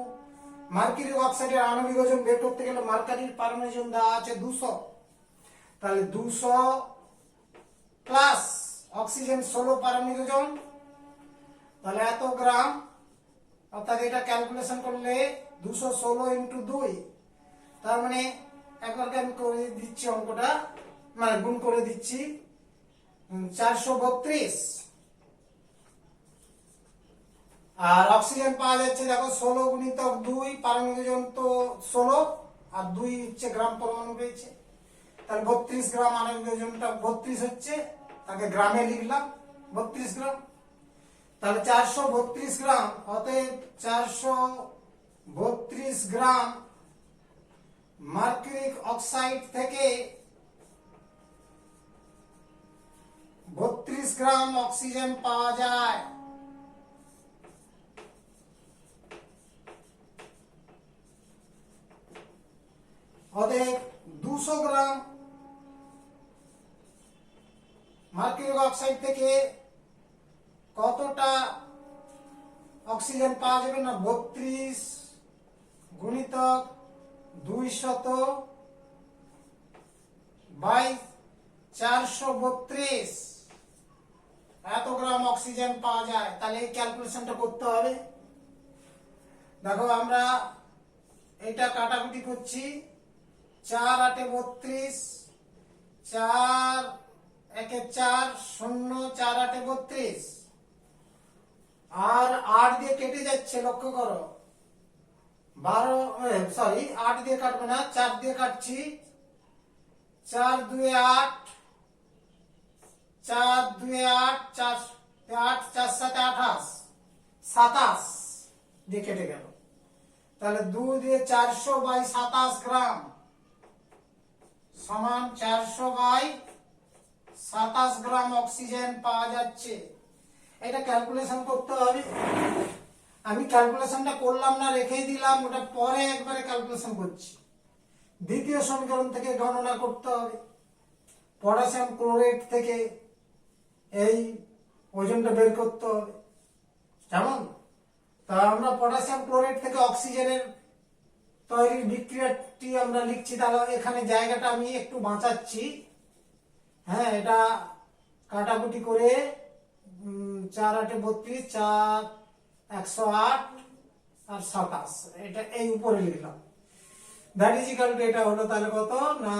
A: মার্কিউরিক অক্সাইডের আণবিক ওজন বের করতে গেলে মার্কারির পারমাণবিক ওজন দেওয়া আছে 200, তাহলে 200 প্লাস অক্সিজেন 16 পারমাণবিক ওজন, তাহলে এত গ্রাম, অর্থাৎ এটা ক্যালকুলেশন করলে 216 ইন্টু 2, তার মানে একবারকে আমি করে দিচ্ছি অঙ্কটা, মানে গুণ করে দিচ্ছি, 432। আর অক্সিজেন পাওয়া যাচ্ছে, দেখো 16 গুণিতক 2, পারমাণবিক ওজন তো 16 আর 2 হচ্ছে গ্রাম পরমাণু পেয়েছে, তাহলে 32 গ্রাম আণবিক ওজনটা 32 হচ্ছে, তাকে গ্রামে লিখলাম 32 গ্রাম। তাহলে 432 গ্রাম, অতএব 432 গ্রাম মার্কিউরিক অক্সাইড থেকে 32 গ্রাম অক্সিজেন পাওয়া যায়। অতএব 200 গ্রাম মার্কিউরিক অক্সাইড থেকে কতটা অক্সিজেন পাওয়া যাবে, না 32 গুণিতক 200 বাই 432, এত গ্রাম অক্সিজেন পাওয়া যায়। তাহলে এই ক্যালকুলেশনটা করতে হবে। দেখো আমরা এটা কাটাকুটি করছি, 4 8 32, 4 1 4 0, 4 8 32, আর 8 দিয়ে কেটে যাচ্ছে, লক্ষ্য করো, 8 দিয়ে কাটবে না, 4 দিয়ে কাটছি, 4 2 8, 4 2 8, 4 8 4 7 28, 27 দিয়ে কেটে গেল। তাহলে 2 দিয়ে 400 বাই 27 গ্রাম সমান 400 বাই 27 গ্রাম অক্সিজেন পাওয়া যাচ্ছে। এটা ক্যালকুলেশন করতে হবে। আমি ক্যালকুলেশনটা করলাম না, রেখেই দিলাম, ওটা পরে একবারে ক্যালকুলেশন করছি। দ্বিতীয় সমীকরণ থেকে গণনা করতে হবে। পটাশিয়াম ক্লোরাইড থেকে এই ওজনটা বের করতে হবে। কেমন? তা আমরা পটাশিয়াম ক্লোরাইড থেকে অক্সিজেনের তৈরির বিক্রিয়াটি আমরা লিখছি। তাহলে এখানে জায়গাটা আমি একটু বাঁচাচ্ছি। হ্যাঁ, এটা কাটাকুটি করে 4 8 32, 4 108 আর 27, এটা এই উপরে লিখলাম। দ্যাট ইজ ইকুয়াল টু, এটা হলো তাহলে কত না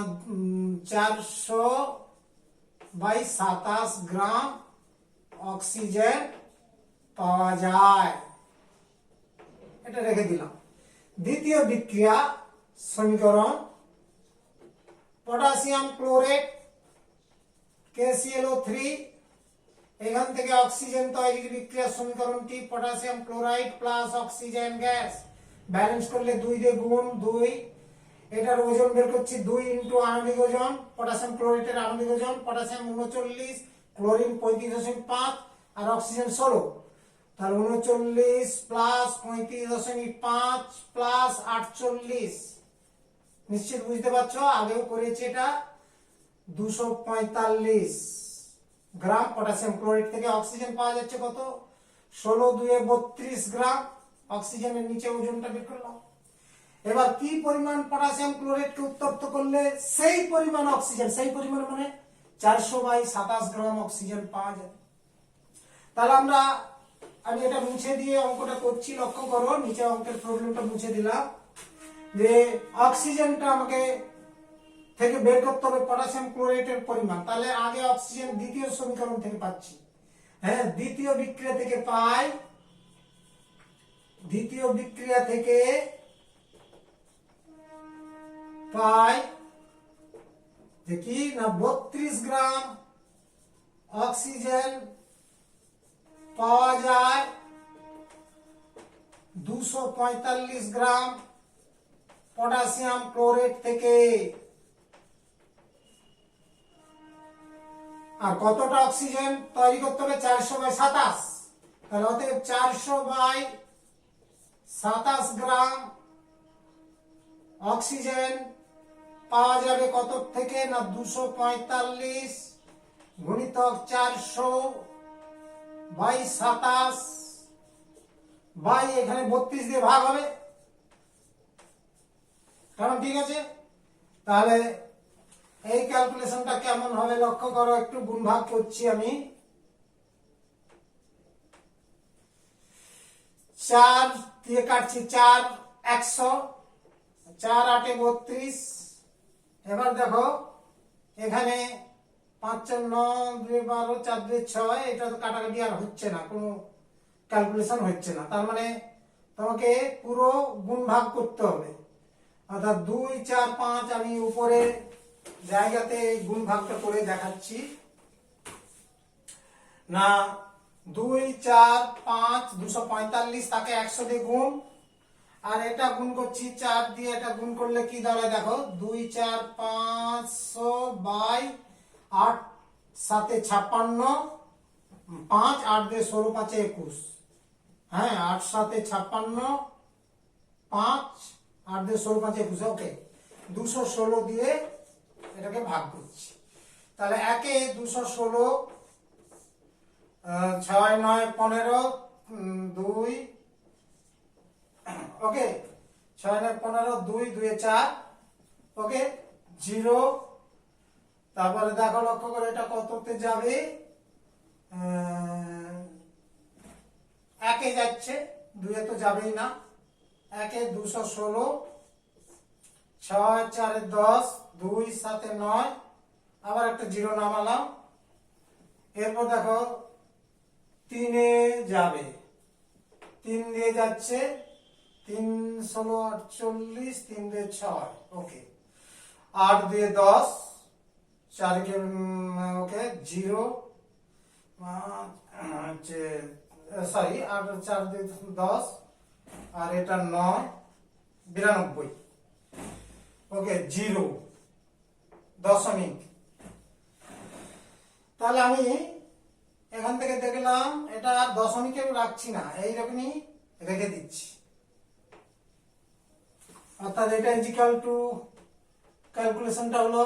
A: 400/27 গ্রাম অক্সিজেন পাওয়া যায়। এটা রেখে দিলাম। দ্বিতীয় বিক্রিয়া সমীকরণ, পটাশিয়াম ক্লোরেট KClO3, এখান থেকে অক্সিজেন তৈরির বিক্রিয়া সমীকরণটি potassium chloride plus oxygen gas, balance করলে 2 দিয়ে গুণ 2, এটার ওজন বের করছি 2 ইনটু আণবিক ওজন, পটাশিয়াম ক্লোরাইডের আণবিক ওজন পটাশিয়াম 39, ক্লোরিন 35.5 আর অক্সিজেন 16। তাহলে 39 প্লাস 35.5 প্লাস 48, নিশ্চিত বুঝতে পারছো, আগেও করেছি এটা। 245 গ্রাম পটাশিয়াম ক্লোরাইড থেকে অক্সিজেন পাওয়া যাচ্ছে কত, 16 2 32 গ্রাম। অক্সিজেনের নিচে ওজনটা বের করলাম। এবার কি পরিমাণ পটাশিয়াম ক্লোরাইডকে উত্তপ্ত করলে সেই পরিমাণ অক্সিজেন, সেই পরিমাণ মানে 400/27 গ্রাম অক্সিজেন পাওয়া যাবে। তাহলে আমি এটা মুছে দিয়ে অঙ্কটা করছি, লক্ষ্য করো, নিচে অঙ্কের প্রবলেমটা মুছে দিলাম। যে অক্সিজেনটা আমাকে থেকে বের করতে হবে পটাশিয়াম ক্লোরাইডের পরিমাণ। তাহলে আগে অক্সিজেন দ্বিতীয় সমীকরণ থেকে পাচ্ছি। হ্যাঁ, দ্বিতীয় বিক্রিয়া থেকে পাই, দ্বিতীয় বিক্রিয়া থেকে পাই যে কি না 32 গ্রাম অক্সিজেন পাওয়া যায় 245 গ্রাম পটাশিয়াম ক্লোরাইড থেকে। আর কতটা অক্সিজেন তৈরি করতে হবে, 400/27। তাহলে অতএব 400/27 গ্রাম অক্সিজেন পাওয়া যাবে কত থেকে না 245 গুণিতক 400/27 বাই এখানে 32 দিয়ে ভাগ হবে, কারণ ঠিক আছে। তাহলে এই ক্যালকুলেশনটা কেমন হবে লক্ষ্য করো, একটু গুণ ভাগ করছি আমি। 4 দিয়ে কাটছি, 4 100, 4 8 32। এবার দেখো এখানে 5 4 9 2 12 4 2 6, এটা তো কাটাকাটি আর হচ্ছে না, কোনো ক্যালকুলেশন হচ্ছে না। তার মানে তোমাকে পুরো গুণ ভাগ করতে হবে। অর্থাৎ 2 4 5, আমি উপরে জায়গাতে গুণ ভাগটা করে দেখাচ্ছি না। 2 4 5 245, তাকে 100 দিয়ে গুণ, আর এটা গুণ করছি 4 দিয়ে। এটা গুণ করলে কি দাঁড়ায় দেখো, 2 4 500/8 7 56, 5 8 দিয়ে 16 5 21। হ্যাঁ, 8 7 56, 5 8 দিয়ে 16 5 21। ওকে, 216 দিয়ে এটাকে ভাগ করছি। তাহলে 1 এ 216, 6 9 15, 2, ওকে, 6 9 15, 2 2 4, ওকে, 0। তারপরে দেখো লক্ষ্য করে এটা কততে যাবে, 1 এ যাচ্ছে, 2 এ তো যাবেই না। 1 এ 216, 6 4 10, 2 7 9, আবার একটা 0 নামালাম। এরপর দেখো 3 এ যাবে, 3 দিয়ে যাচ্ছে, 3 16 48, 3 দিয়ে 6, ওকে, 8 দিয়ে 10, 4 কে ওকে 0, সরি 8 4 দিয়ে 10, আর এটা 9 92, ওকে, 0 দশমিক। তাহলে আমি এখান থেকে দেখলাম এটা আর দশমিকেও রাখছি না, এইরকমই রেখে দিচ্ছি। অর্থাৎ এটা ইজিক্যাল টু ক্যালকুলেশনটা হলো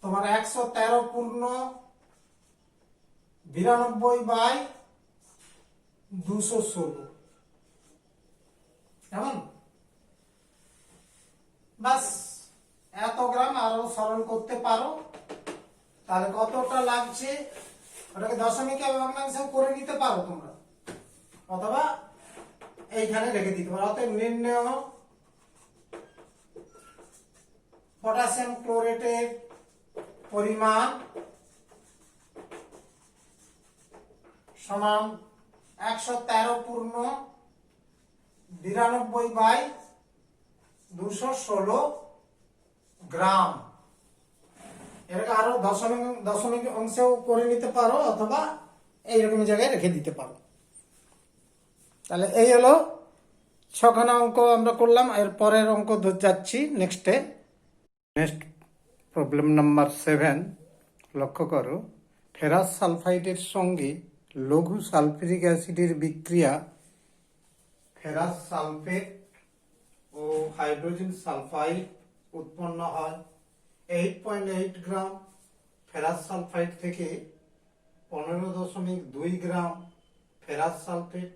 A: তোমার 113 পূর্ণ 92/216, কেমন? বাস এত গ্রাম আরো সরল করতে পারো। তাহলে কতটা লাগছে ওটাকে দশমিকে ভগ্নাংশে করে নিতে পারো তোমরা, অথবা এইখানে রেখে দিতে পারো। অতএব নির্ণয় পটাশিয়াম ক্লোরেটের পরিমাণ সমান 113 পূর্ণ 92/216 গ্রাম। এটাকে আরো দশমিক অংশেও করে নিতে পারো, অথবা এইরকম জায়গায় রেখে দিতে পারো। তাহলে এই হলো 6খানা অঙ্ক আমরা করলাম। এর পরের অঙ্ক যাচ্ছি নেক্সট প্রবলেম নাম্বার 7। লক্ষ্য করো, ফেরাস সালফাইডের সঙ্গে লঘু সালফিউরিক অ্যাসিডের বিক্রিয়া ফেরাস সালফেট ও হাইড্রোজেন সালফাইড উৎপন্ন হয়। 8.8 গ্রাম ফেরাস সালফাইড থেকে 15.2 গ্রাম ফেরাস সালফেট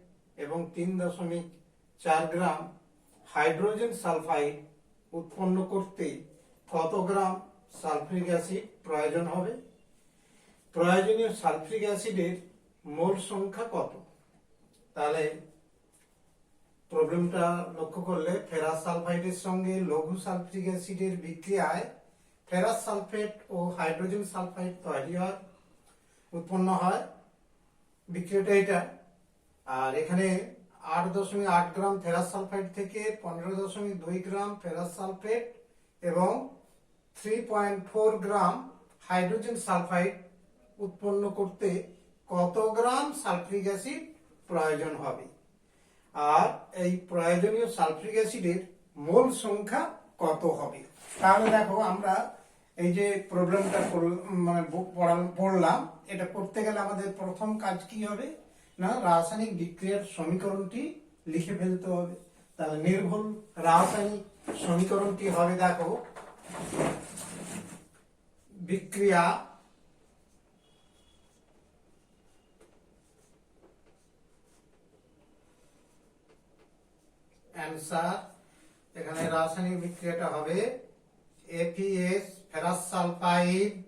A: এবং 3.4 গ্রাম হাইড্রোজেন সালফাইড উৎপন্ন করতে কত গ্রাম সালফিউরিক অ্যাসিড প্রয়োজন হবে? প্রয়োজনীয় সালফিউরিক অ্যাসিডের মোল সংখ্যা কত? তাহলে প্রবলেমটা লক্ষ্য করলে, ফেরাস সালফাইডের সঙ্গে লঘু সালফিউরিক অ্যাসিডের বিক্রিয়ায় ফেরাস সালফেট ও হাইড্রোজেন সালফাইড তৈরি হয়, উৎপন্ন হয়। বিক্রিয়াটা এটা। আর এখানে 8.8 গ্রাম ফেরাস সালফাইড থেকে 15.2 গ্রাম ফেরাস সালফেট এবং 3.4 গ্রাম হাইড্রোজেন সালফাইড উৎপন্ন করতে কত গ্রাম সালফিউরিক অ্যাসিড প্রয়োজন হবে? আর এই প্রয়োজনীয় সালফিউরিক অ্যাসিডের মোল সংখ্যা কত হবে? তাহলে দেখো, আমরা এই যে প্রবলেমটা পড়লাম, এটা করতে গেলে আমাদের প্রথম কাজ কি হবে না, রাসায়নিক বিক্রিয়ার সমীকরণটি লিখে ফেলতে হবে। তাহলে নির্ভুল রাসায়নিক সমীকরণটি হবে, দেখো, বিক্রিয়া অ্যান্সার। এখানে রাসায়নিক বিক্রিয়াটা হবে এপিএস ফেরাস সালফাইড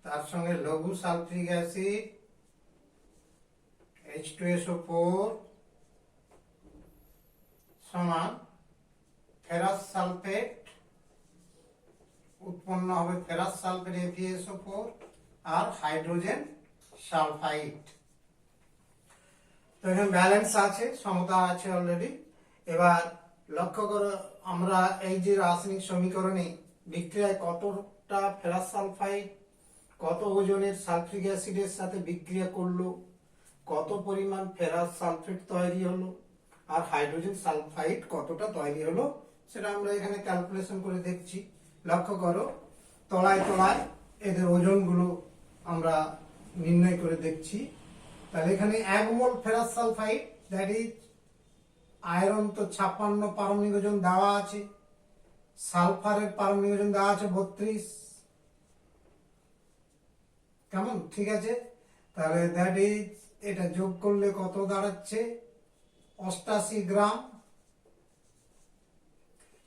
A: তার সঙ্গে লঘু সালফিউরিক অ্যাসিড H2SO4 সমান ফেরাস সালফেট উৎপন্ন হবে ফেরাস সালফেট FeSO4 আর হাইড্রোজেন সালফাইড। তো এখানে ব্যালেন্স আছে, সমতা আছে অলরেডি। এবার লক্ষ্য করো, আমরা এই যে রাসায়নিক সমীকরণে বিক্রিয়ায় কতটা ফেরাস সালফাইড কত ওজনের সালফিউরিক অ্যাসিডের সাথে বিক্রিয়া করলো, কত পরিমাণ ফেরাস সালফেট তৈরি হলো, আর হাইড্রোজেন সালফাইড কতটা তৈরি হলো, সেটা আমরা এখানে ক্যালকুলেশন করে দেখছি। লক্ষ্য করো, তলায় তলায় এদের ওজনগুলো আমরা নির্ণয় করে দেখছি। তাহলে এখানে 1 mole ferrous sulphide, that is iron তো 56 পারমাণবিক ওজন দেওয়া আছে, সালফারের পারমাণবিক ওজন দেওয়া আছে 32। কেমন? ঠিক আছে। তাহলে দ্যাট ইজ, এটা যোগ করলে কত দাঁড়াচ্ছে? 88 গ্রাম।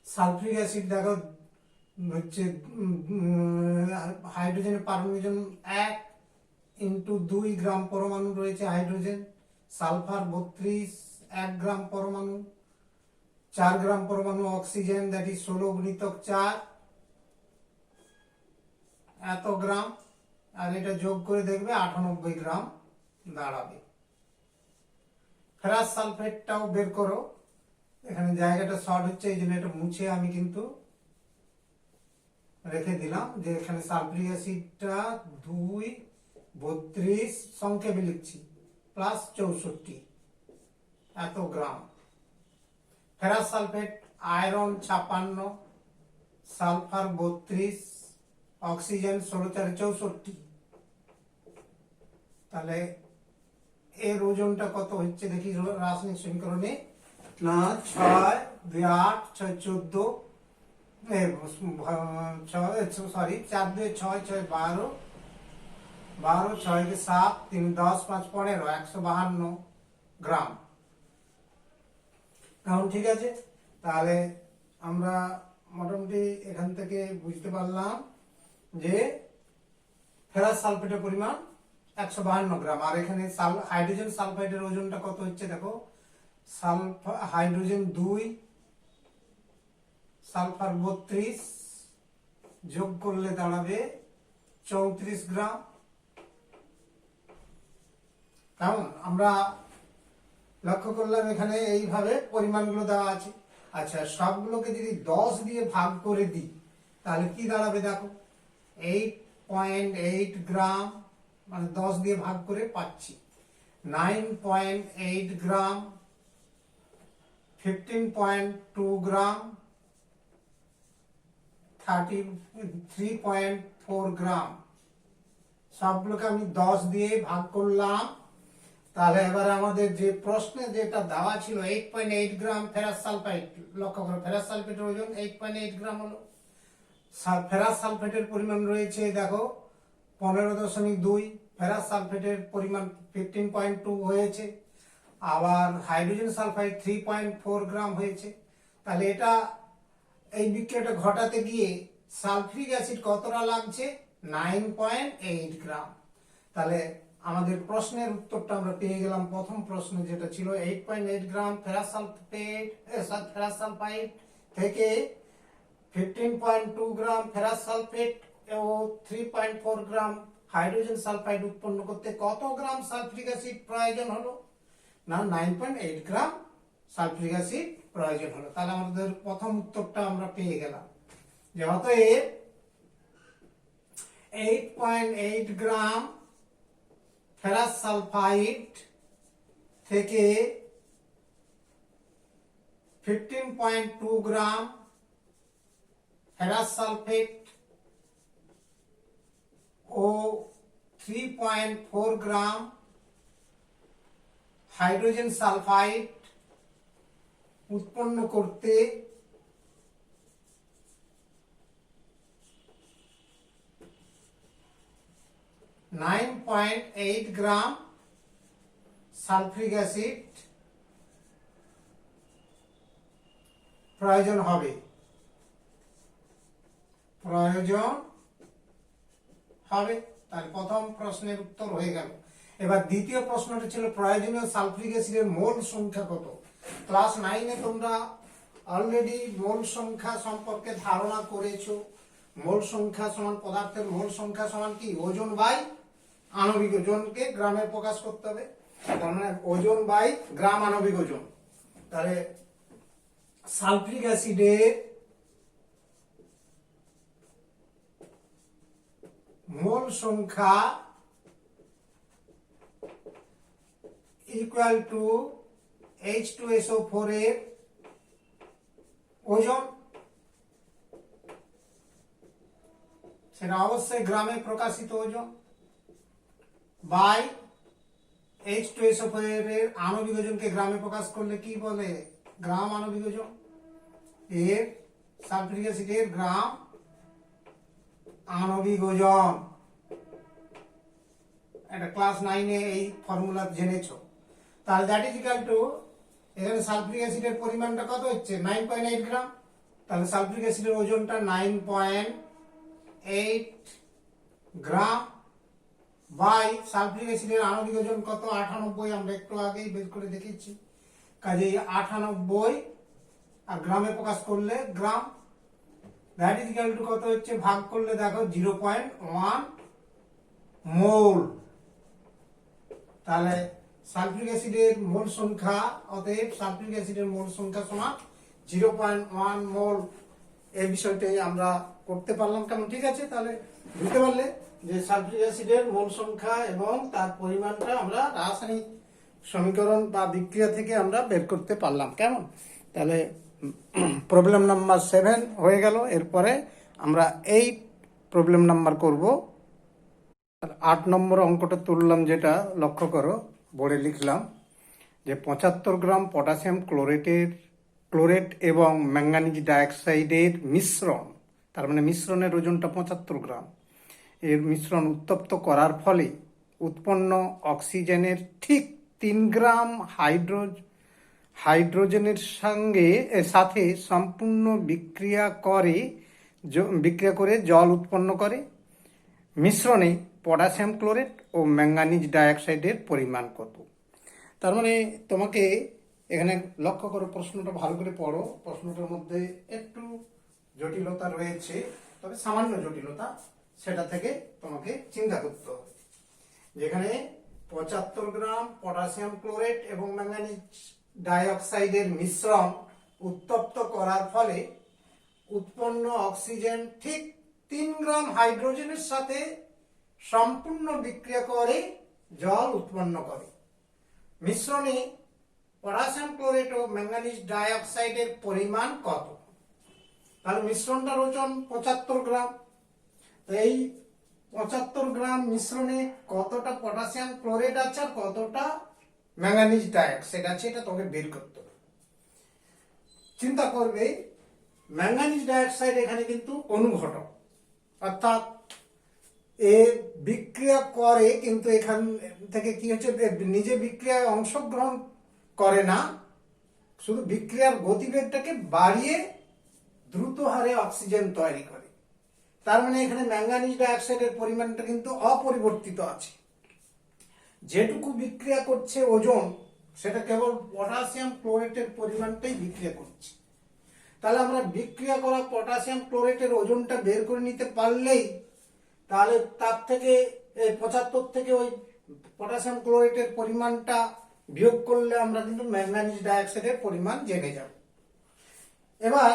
A: সালফিউরিক অ্যাসিড দেখো হচ্ছে হাইড্রোজেনের পারমাণবিক ওজন 1 ইন্টু 2 গ্রাম পরমাণু রয়েছে হাইড্রোজেন। সালফার 32, 1 গ্রাম পরমাণু। 4 গ্রাম পরমাণু অক্সিজেন, দ্যাট ইজ 16 গুণিতক 4, এত গ্রাম। আর এটা যোগ করে দেখবে 98 গ্রাম দাঁড়াবে। ফেরাস সালফেটটাও বের করো। এখানে জায়গাটা শর্ট হচ্ছে, এই জন্য এটা মুছে আমি কিন্তু রেখে দিলাম, যে এখানে সালফিউরিক অ্যাসিডটা 2, 32 সংক্ষেপে লিখছি, প্লাস 64, এত গ্রাম। Ferrous sulphate iron 56, sulphur 32, oxygen 16×4 = 64। তাহলে এর ওজনটা কত হচ্ছে দেখি রাসায়নিক সমীকরণে। না 6 2 8 6 14, সরি 4 2 6 6 12, 12 6 के 7 3 10 5 15 152 গ্রাম। এখন ঠিক আছে, তাহলে আমরা মোটামুটি এখান থেকে বুঝতে পারলাম যে ফেরাস সালফেটের পরিমাণ 152 গ্রাম। আর এখানে হাইড্রোজেন সালফাইডের ওজনটা কত হচ্ছে দেখো, হাইড্রোজেন 2, সালফার 32, যোগ করলে দাঁড়াবে 34 গ্রাম। কেমন আমরা লক্ষ্য করলাম এখানে এইভাবে পরিমাণগুলো দেওয়া আছে। আচ্ছা, সবগুলোকে যদি 10 দিয়ে ভাগ করে দিই তাহলে কি দাঁড়াবে দেখো, 8.8 গ্রাম, মানে 10 দিয়ে ভাগ করে পাচ্ছি 9.8 গ্রাম, 15.2 গ্রাম, 33.4 গ্রাম। সবগুলোকে আমি 10 দিয়ে ভাগ করলাম। তাহলে এবার আমাদের যে প্রশ্নে যেটা দেওয়া ছিল 8.8 গ্রাম ফেরাস সালফাইড, লক্ষ্য করো ফেরাস সালফেটের ওজন 8.8 গ্রাম হলো। ফেরাস সালফেটের পরিমাণ রয়েছে দেখো 15.2, ফেরাস সালফেটের পরিমাণ 15.2 হয়েছে, আবার হাইড্রোজেন সালফাইড 3.4 গ্রাম হয়েছে। তাহলে এটা এই বিক্রিয়াটা ঘটাতে গিয়ে সালফিউরিক অ্যাসিড কতটা লাগছে, 9.8 গ্রাম। তাহলে আমাদের প্রশ্নের উত্তরটা আমরা পেয়ে গেলাম। প্রথম প্রশ্ন যেটা ছিল 8.8 গ্রাম ফেরাস সালফাইড থেকে 15.2 গ্রাম ফেরাস সালফেট ও 3.4 গ্রাম হাইড্রোজেন সালফাইড উৎপন্ন করতে কত গ্রাম সালফিউরিক অ্যাসিড প্রয়োজন হলো, না 9.8 গ্রাম সালফিউরিক অ্যাসিড প্রয়োজন হলো। তাহলে আমাদের প্রথম উত্তরটা আমরা পেয়ে গেলাম যে অতএব 8.8 গ্রাম ফেরাস সালফাইড থেকে 15.2 গ্রাম ফেরাস সালফেট ও 3.4 গ্রাম হাইড্রোজেন সালফাইড উৎপন্ন করতে 9.8 গ্রাম সালফিউরিক অ্যাসিড প্রয়োজন হবে। তাহলে প্রথম প্রশ্নের উত্তর হয়ে গেল। এবার দ্বিতীয় প্রশ্নটা ছিল প্রয়োজনীয় সালফিউরিক অ্যাসিডের মোল সংখ্যা কত। ক্লাস 9-এ তোমরা অলরেডি মোল সংখ্যা সম্পর্কে ধারণা করেছো। মোল সংখ্যা সমান পদার্থের মোল সংখ্যা সমান কি, ওজন বাই আণবিক ওজনকে গ্রামে প্রকাশ করতে হবে, তার মানে ওজন বাই গ্রাম আণবিক ওজন। তাহলে সালফিউরিক অ্যাসিডের মোল সংখ্যা ইকুয়াল টু H2SO4 এর ওজন, সেটা অবশ্যই গ্রামে প্রকাশিত ওজন, বাই H2SO4 এর আণবিক ওজনকে গ্রামে প্রকাশ করলে কি বলে, গ্রাম আণবিক ওজন। এর সালফিউরিক অ্যাসিডের গ্রাম আণবিক ওজন, এটা ক্লাস 9-এ এই ফর্মুলা জেনেছো। তাহলে দ্যাট ইজ ইকুয়াল টু, এখানে সালফিউরিক অ্যাসিডের পরিমাণটা কত হচ্ছে 9.8 গ্রাম। তাহলে সালফিউরিক অ্যাসিডের ওজনটা 9.8 গ্রাম বাই সালফিউরিক অ্যাসিডের আণবিক ওজন কত 98, আমরা একটু আগেই বের করে দেখেছি। কাজেই 98 আর গ্রামে প্রকাশ করলে গ্রাম, দ্যাট ইজ ইকুয়াল টু কত হচ্ছে, ভাগ করলে দেখো 0.1 মোল। তাহলে সালফিউরিক অ্যাসিডের মোল সংখ্যা, অতএব সালফিউরিক অ্যাসিডের মোল সংখ্যা সমান 0.1 মোল। এই বিষয়টাই আমরা করতে পারলাম। কেমন, ঠিক আছে? তাহলে বুঝতে পারলে যে সালফিউরিক অ্যাসিডের মোল সংখ্যা এবং তার পরিমাণটা আমরা রাসায়নিক সমীকরণ বা বিক্রিয়া থেকে আমরা বের করতে পারলাম। কেমন, তাহলে প্রবলেম নাম্বার 7 হয়ে গেল। এরপরে আমরা 8 প্রবলেম নাম্বার করব। 8 নম্বর অঙ্কটা তুললাম, যেটা লক্ষ্য করো, বোর্ডে লিখলাম যে 75 গ্রাম পটাশিয়াম ক্লোরেট এবং ম্যাঙ্গানিজ ডাইঅক্সাইডের মিশ্রণ, তার মানে মিশ্রণের ওজনটা 75 গ্রাম, এর মিশ্রণ উত্তপ্ত করার ফলে উৎপন্ন অক্সিজেনের ঠিক 3 গ্রাম হাইড্রোজেনের সাথে সম্পূর্ণ বিক্রিয়া করে জল উৎপন্ন করে। মিশ্রণে পটাশিয়াম ক্লোরেট ও ম্যাঙ্গানিজ ডাইঅক্সাইডের পরিমাণ কত? তার মানে তোমাকে এখানে লক্ষ্য করো, প্রশ্নটা ভালো করে পড়ো। প্রশ্নটার মধ্যে একটু জটিলতা রয়েছে, তবে সামান্য জটিলতা, সেটা থেকে তোমাকে চিন্তা করতে হবে। যেখানে 75 গ্রাম পটাশিয়াম ক্লোরেট এবং ম্যাঙ্গানিজ ডাইঅক্সাইডের মিশ্রণ উত্তপ্ত করার ফলে উৎপন্ন অক্সিজেন ঠিক 3 গ্রাম হাইড্রোজেনের সাথে সম্পূর্ণ বিক্রিয়া করে জল উৎপন্ন করে। মিশ্রণে পটাশিয়াম ক্লোরেট ও ম্যাঙ্গানিজ ডাইঅক্সাইডের পরিমাণ কত? তাহলে মিশ্রণটার ওজন 75 গ্রাম। এই 75 গ্রাম মিশ্রণে কতটা পটাশিয়াম ক্লোরেট আছে আর কতটা ম্যাঙ্গানিজ ডাইঅক্সাইড আছে, এটা তোকে বের করতে হবে। চিন্তা করবে, ম্যাঙ্গানিজ ডাইঅক্সাইড এখানে কিন্তু অনুঘটক, অর্থাৎ এ বিক্রিয়া করে, কিন্তু এখান থেকে কি হচ্ছে, নিজে বিক্রিয়ায় অংশগ্রহণ করে না, শুধু বিক্রিয়ার গতিবেগটাকে বাড়িয়ে দ্রুত হারে অক্সিজেন তৈরি করে। তার মানে এখানে ম্যাঙ্গানিজ ডাইঅক্সাইডের পরিমাণটা কিন্তু অপরিবর্তিত আছে। যেটুকু বিক্রিয়া করছে ওজন, সেটা কেবল পটাশিয়াম ক্লোরেটের পরিমাণটাই বিক্রিয়া করছে। তাহলে আমরা বিক্রিয়া করা পটাশিয়াম ক্লোরেটের ওজনটা বের করে নিতে পারলেই, তাহলে তার থেকে 75 থেকে ওই পটাশিয়াম ক্লোরেটের পরিমাণটা বিয়োগ করলে আমরা কিন্তু ম্যাঙ্গানিজ ডাইঅক্সাইডের পরিমাণ জেনে যাব। এবার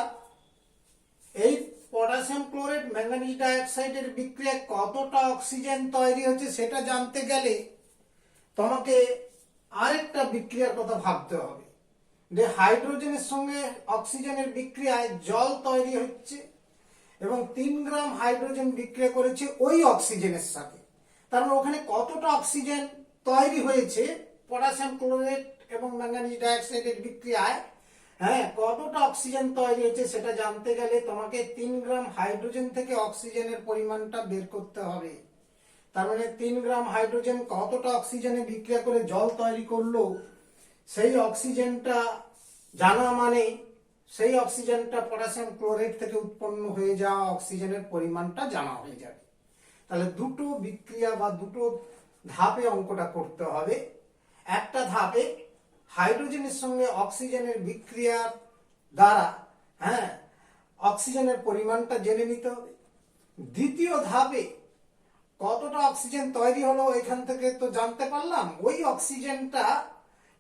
A: এই পটাশিয়াম ক্লোরেট ম্যাঙ্গানিজ ডাইঅক্সাইডের বিক্রিয়ায় কতটা অক্সিজেন তৈরি হচ্ছে সেটা জানতে গেলে তোমাকে আরেকটা বিক্রিয়ার কথা ভাবতে হবে, যে হাইড্রোজেনের সঙ্গে অক্সিজেনের বিক্রিয়ায় জল তৈরি হচ্ছে এবং 3 গ্রাম হাইড্রোজেন বিক্রিয়া করেছে ওই অক্সিজেনের সাথে। তার মানে ওখানে কতটা অক্সিজেন তৈরি হয়েছে পটাশিয়াম ক্লোরেট এবং ম্যাঙ্গানিজ ডাইঅক্সাইডের বিক্রিয়ায়, কতটা অক্সিজেন তৈরি হয়েছে সেটা জানতে গেলে তোমাকে 3 গ্রাম হাইড্রোজেন থেকে অক্সিজেনের পরিমাণটা বের করতে হবে। তার মানে 3 গ্রাম হাইড্রোজেন কতটা অক্সিজেনে বিক্রিয়া করে জল তৈরি করলো, সেই অক্সিজেনটা জানা মানে সেই অক্সিজেনটা পটাশিয়াম ক্লোরেট থেকে উৎপন্ন হয়ে যাওয়া অক্সিজেনের পরিমাণটা জানা হয়ে যাবে। তাহলে দুটো বিক্রিয়া বা দুটো ধাপে অঙ্কটা করতে হবে। একটা ধাপে হাইড্রোজেনের সঙ্গে অক্সিজেনের বিক্রিয়ার দ্বারা অক্সিজেনের পরিমাণটা জেনে নিতে হবে। দ্বিতীয় ধাপে কতটা অক্সিজেন তৈরি হলো এখান থেকে তো জানতে পারলাম, ওই অক্সিজেনটা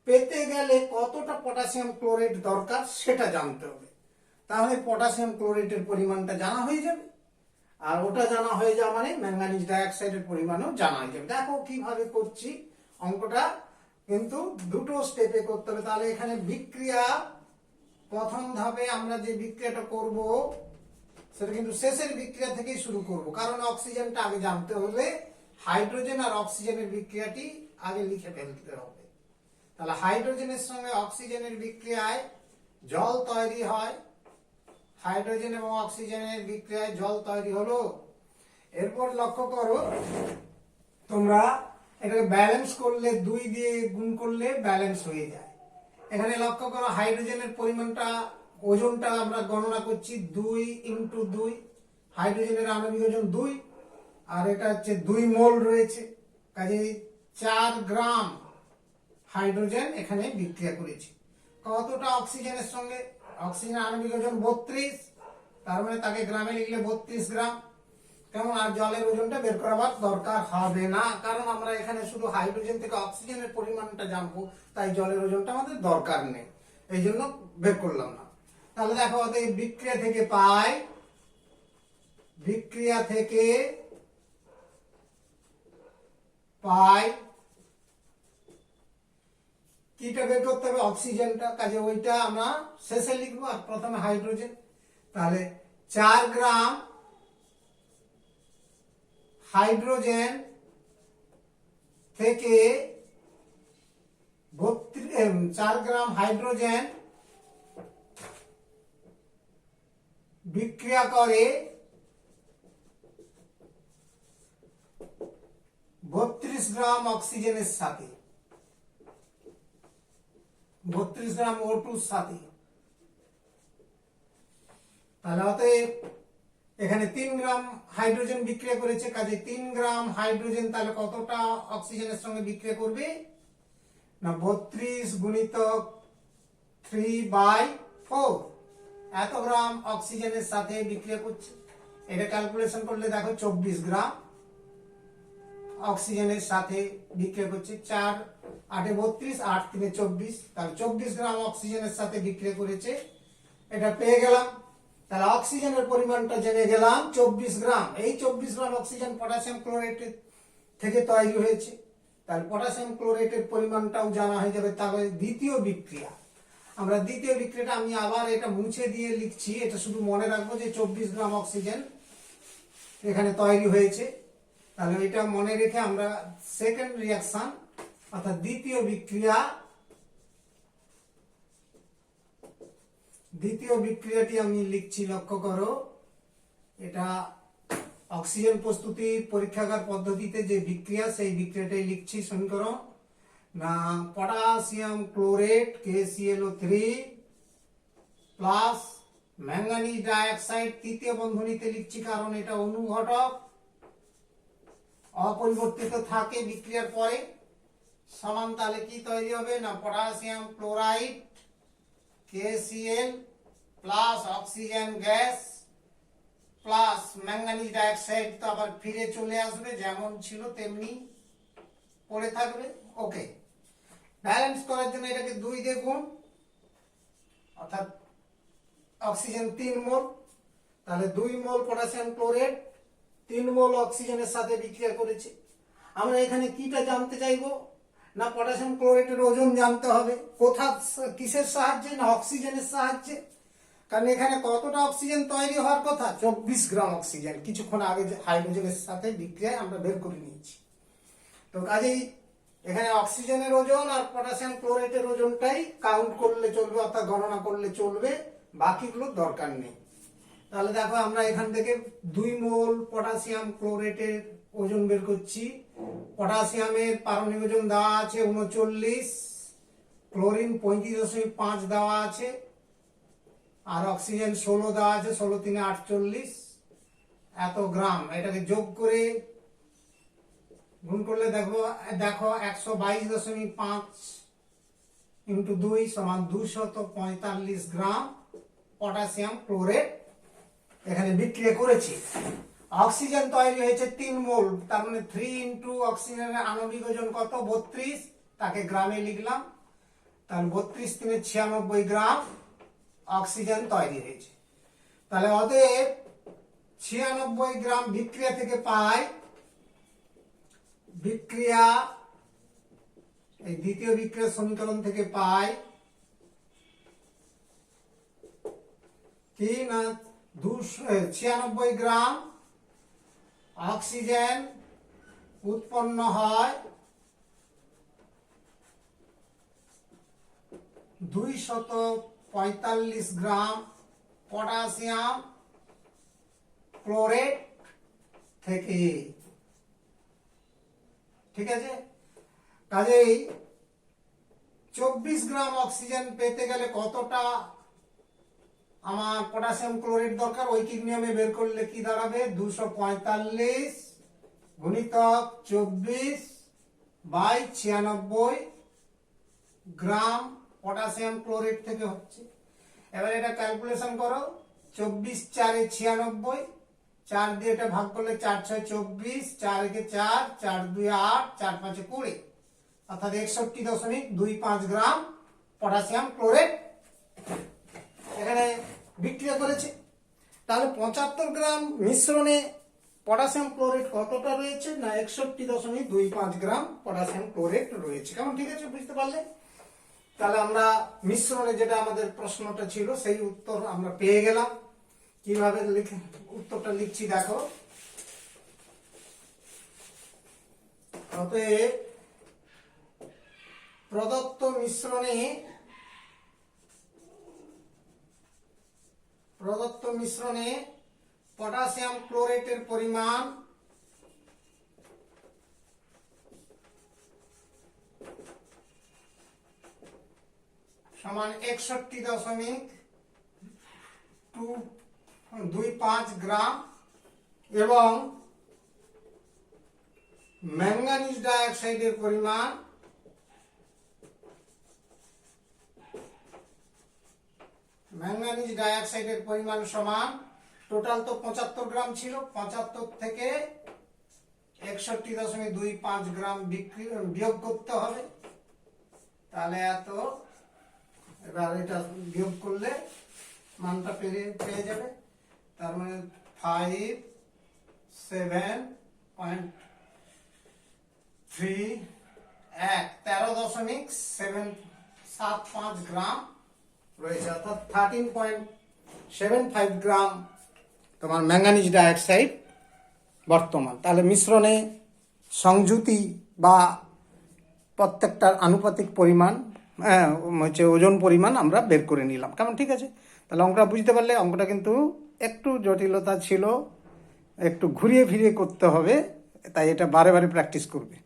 A: পেতে গেলে কতটা পটাশিয়াম ক্লোরেট দরকার সেটা জানতে হবে। তাহলে পটাশিয়াম ক্লোরেটের পরিমাণটা জানা হয়ে যাবে, আর ওটা জানা হয়ে যাওয়া মানে ম্যাঙ্গানিজ ডাইঅক্সাইডের পরিমাণও জানা হয়ে যাবে। দেখো কিভাবে করছি অঙ্কটা, কিন্তু দুটো স্টেপে করতে হবে। তাহলে এখানে বিক্রিয়া, প্রথম ধাপে আমরা যে বিক্রিয়াটা করব সেটা কিন্তু শেষের বিক্রিয়া থেকেই শুরু করব, কারণ অক্সিজেনটা আগে জানতে হলে হাইড্রোজেন আর অক্সিজেনের বিক্রিয়াটি আগে লিখে ফেলতে হবে। তাহলে হাইড্রোজেনের সঙ্গে অক্সিজেনের বিক্রিয়ায় জল তৈরি হয়, হাইড্রোজেন এবং অক্সিজেনের বিক্রিয়ায় জল তৈরি হলো। এরপর লক্ষ্য করো, তোমরা এটাকে ব্যালেন্স করলে, 2 দিয়ে গুণ করলে ব্যালেন্স হয়ে যায়। এখানে লক্ষ্য করো, হাইড্রোজেনের পরিমাণটা, ওজনটা আমরা গণনা করছি 2 × 2, হাইড্রোজেনের আণবিক ওজন 2, আর এটা হচ্ছে 2 মোল রয়েছে, কাজে 4 গ্রাম হাইড্রোজেন এখানে বিক্রিয়া করেছে। কতটা অক্সিজেনের সঙ্গে, অক্সিজেনের আণবিক ওজন 32, তার মানে তাকে গ্রামে লিখলে 32 গ্রাম। কেমন, আর জলের ওজনটা বের করাবার দরকার হবে না, কারণ আমরা এখানে শুধু হাইড্রোজেন থেকে অক্সিজেনের পরিমাণটা জানবো, তাই জলের ওজনটা আমাদের দরকার নেই, এই জন্য বের করলাম না। তাহলে দেখো, বিক্রিয়া থেকে পাই, কিটা বের করতে হবে, অক্সিজেনটা, কাজে ওইটা আমরা শেষে লিখবো আর প্রথমে হাইড্রোজেন। তাহলে 4 গ্রাম হাইড্রোজেন থেকে 4 গ্রাম হাইড্রোজেন বিক্রিয়া করে 32 গ্রাম অক্সিজেনের সাথে, 32 গ্রাম O2 সাথে। তাহলে অতএব এখানে 3 গ্রাম হাইড্রোজেন বিক্রিয়া করেছে, কাজে 3 গ্রাম হাইড্রোজেন তাহলে কতটা অক্সিজেনের সঙ্গে বিক্রিয়া করবে না 32 গুণিতক 3/4 এত গ্রাম অক্সিজেনের সাথে বিক্রিয়া করছে। এটা ক্যালকুলেশন করলে দেখো 24 গ্রাম অক্সিজেনের সাথে বিক্রিয়া করছে। 4 8 32, 8 3 24, তাহলে 24 গ্রাম অক্সিজেনের সাথে বিক্রিয়া করেছে, এটা পেয়ে গেলাম। তাহলে অক্সিজেনের পরিমাণটা জেনে গেলাম 24 গ্রাম। এই 24 গ্রাম অক্সিজেন পটাশিয়াম ক্লোরাইড থেকে তৈরি হয়েছে, তাহলে পটাশিয়াম ক্লোরাইডের পরিমাণটাও জানা হয়ে যাবে। তাহলে দ্বিতীয় বিক্রিয়া, আমরা দ্বিতীয় বিক্রিয়াটা আমি আবার এটা মুছে দিয়ে লিখছি, এটা শুধু মনে রাখবো যে 24 গ্রাম অক্সিজেন এখানে তৈরি হয়েছে। তাহলে এটা মনে রেখে আমরা সেকেন্ড রিঅ্যাকশন অর্থাৎ দ্বিতীয় বিক্রিয়াটি আমি লিখছি। লক্ষ্য করো, এটা অক্সিজেন প্রস্তুতি পরীক্ষাগার পদ্ধতিতে যে বিক্রিয়া, সেই বিক্রিয়াটাই লিখছি। সমীকরণ না potassium chlorate KClO3 plus manganese dioxide, তৃতীয় বন্ধনীতে লিখছি কারণ এটা অনুঘটক, অপরিবর্তিত থাকে বিক্রিয়ার পরে, সমান তাহলে কি তৈরি হবে না potassium chloride KCl plus oxygen gas plus manganese dioxide, তো আবার ফিরে চলে আসবে, যেমন ছিল তেমনি পড়ে থাকবে। ওকে, ব্যালেন্স করার জন্য এটাকে 2 দিয়ে গুণ, অর্থাৎ অক্সিজেন 3 মোল, তাহলে 2 মোল পটাশিয়াম ক্লোরেট 3 মোল অক্সিজেনের সাথে বিক্রিয়া করেছে। আমরা এখানে কিটা জানতে চাইবো না পটাশিয়াম ক্লোরাইডের ওজন জানতে হবে। কিসের সাহায্যে না অক্সিজেনের সাহায্যে, কারণ এখানে কতটা অক্সিজেন তৈরি হওয়ার কথা 24 গ্রাম অক্সিজেন কিছুক্ষণ আগে হাইড্রোজেনের সাথে বিক্রিয়ায় আমরা বের করে নিয়েছি। তো কাজেই এখানে অক্সিজেনের ওজন আর পটাশিয়াম ক্লোরাইডের ওজনটাই কাউন্ট করলে চলবে, অর্থাৎ গণনা করলে চলবে, বাকিগুলো দরকার নেই। তাহলে দেখো আমরা এখান থেকে 2 মোল পটাশিয়াম ক্লোরাইডের ওজন বের করছি। পটাশিয়ামের পারমাণবিক ওজন দেওয়া আছে 39, ক্লোরিন 35.5 দেওয়া আছে, আর অক্সিজেন 16 দেওয়া আছে, 16 3 48 এত গ্রাম। এটাকে যোগ করে গুণ করলে দেখো 122.5 ইন্টু 2 সমান 245 গ্রাম পটাশিয়াম ক্লোরাইড এখানে বিক্রিয়া করেছে। অক্সিজেন তৈরি হয়েছে 3 মোল, তার মানে 3 ইন্টু অক্সিজেনের আণবিক ওজন কত 32, তাকে গ্রামে লিখলাম। তাহলে 32 3 96 গ্রাম অক্সিজেন তৈরি হয়েছে। তাহলে অতএব 96 গ্রাম বিক্রিয়া থেকে পাই, এই দ্বিতীয় বিক্রিয়ার সমীকরণ থেকে পাই কি না 96 গ্রাম অক্সিজেন উৎপন্ন হয় 245 গ্রাম পটাশিয়াম ক্লোরাইড থেকে। ঠিক আছে, কাজেই 24 গ্রাম অক্সিজেন পেতে গেলে কতটা আমার পটাশিয়াম ক্লোরাইড দরকার, ঐকিক নিয়মে বের করলে কি দাঁড়াবে 245 গুণিতক 24/96 গ্রাম পটাশিয়াম ক্লোরাইড থেকে হচ্ছে। এবার এটা ক্যালকুলেশন করো, 24 4 96, 4 দিয়ে এটা ভাগ করলে 4 6 24, 4 1 4, 4 2 8, 4 5 20, অর্থাৎ 61.25 গ্রাম পটাশিয়াম ক্লোরাইড এখানে বিক্রিয়া করেছে। তাহলে 75 গ্রাম মিশ্রণে পটাশিয়াম ক্লোরাইড কতটা রয়েছে না 61.25 গ্রাম পটাশিয়াম ক্লোরাইড রয়েছে। কেমন, ঠিক আছে, বুঝতে পারলে? তাহলে আমরা মিশ্রণে যেটা আমাদের প্রশ্নটা ছিল সেই উত্তর আমরা পেয়ে গেলাম। কিভাবে উত্তরটা লিখছি দেখো, অতএব প্রদত্ত মিশ্রণে পটাশিয়াম ক্লোরেটের পরিমাণ সমান 61.25 গ্রাম এবং ম্যাঙ্গানিজ ডাইঅক্সাইডের পরিমাণ সমান, টোটাল তো 75 গ্রাম ছিল, 75 থেকে 61.25 গ্রাম বিয়োগ করতে হবে। তাহলে এবার এটা বিয়োগ করলে মানটা পেয়ে যাবে। তার মানে 13.75 গ্রাম রয়েছে, অর্থাৎ 13.75 গ্রাম তোমার ম্যাঙ্গানিজ ডাইঅক্সাইড বর্তমান। তাহলে মিশ্রণে সংযুতি বা প্রত্যেকটার আনুপাতিক পরিমাণ ওজন পরিমাণ আমরা বের করে নিলাম। কেমন, ঠিক আছে? তাহলে অঙ্কটা বুঝতে পারলে, অঙ্কটা কিন্তু একটু জটিলতা ছিল, একটু ঘুরিয়ে ফিরিয়ে করতে হবে, তাই এটা বারে বারে প্র্যাকটিস করবে।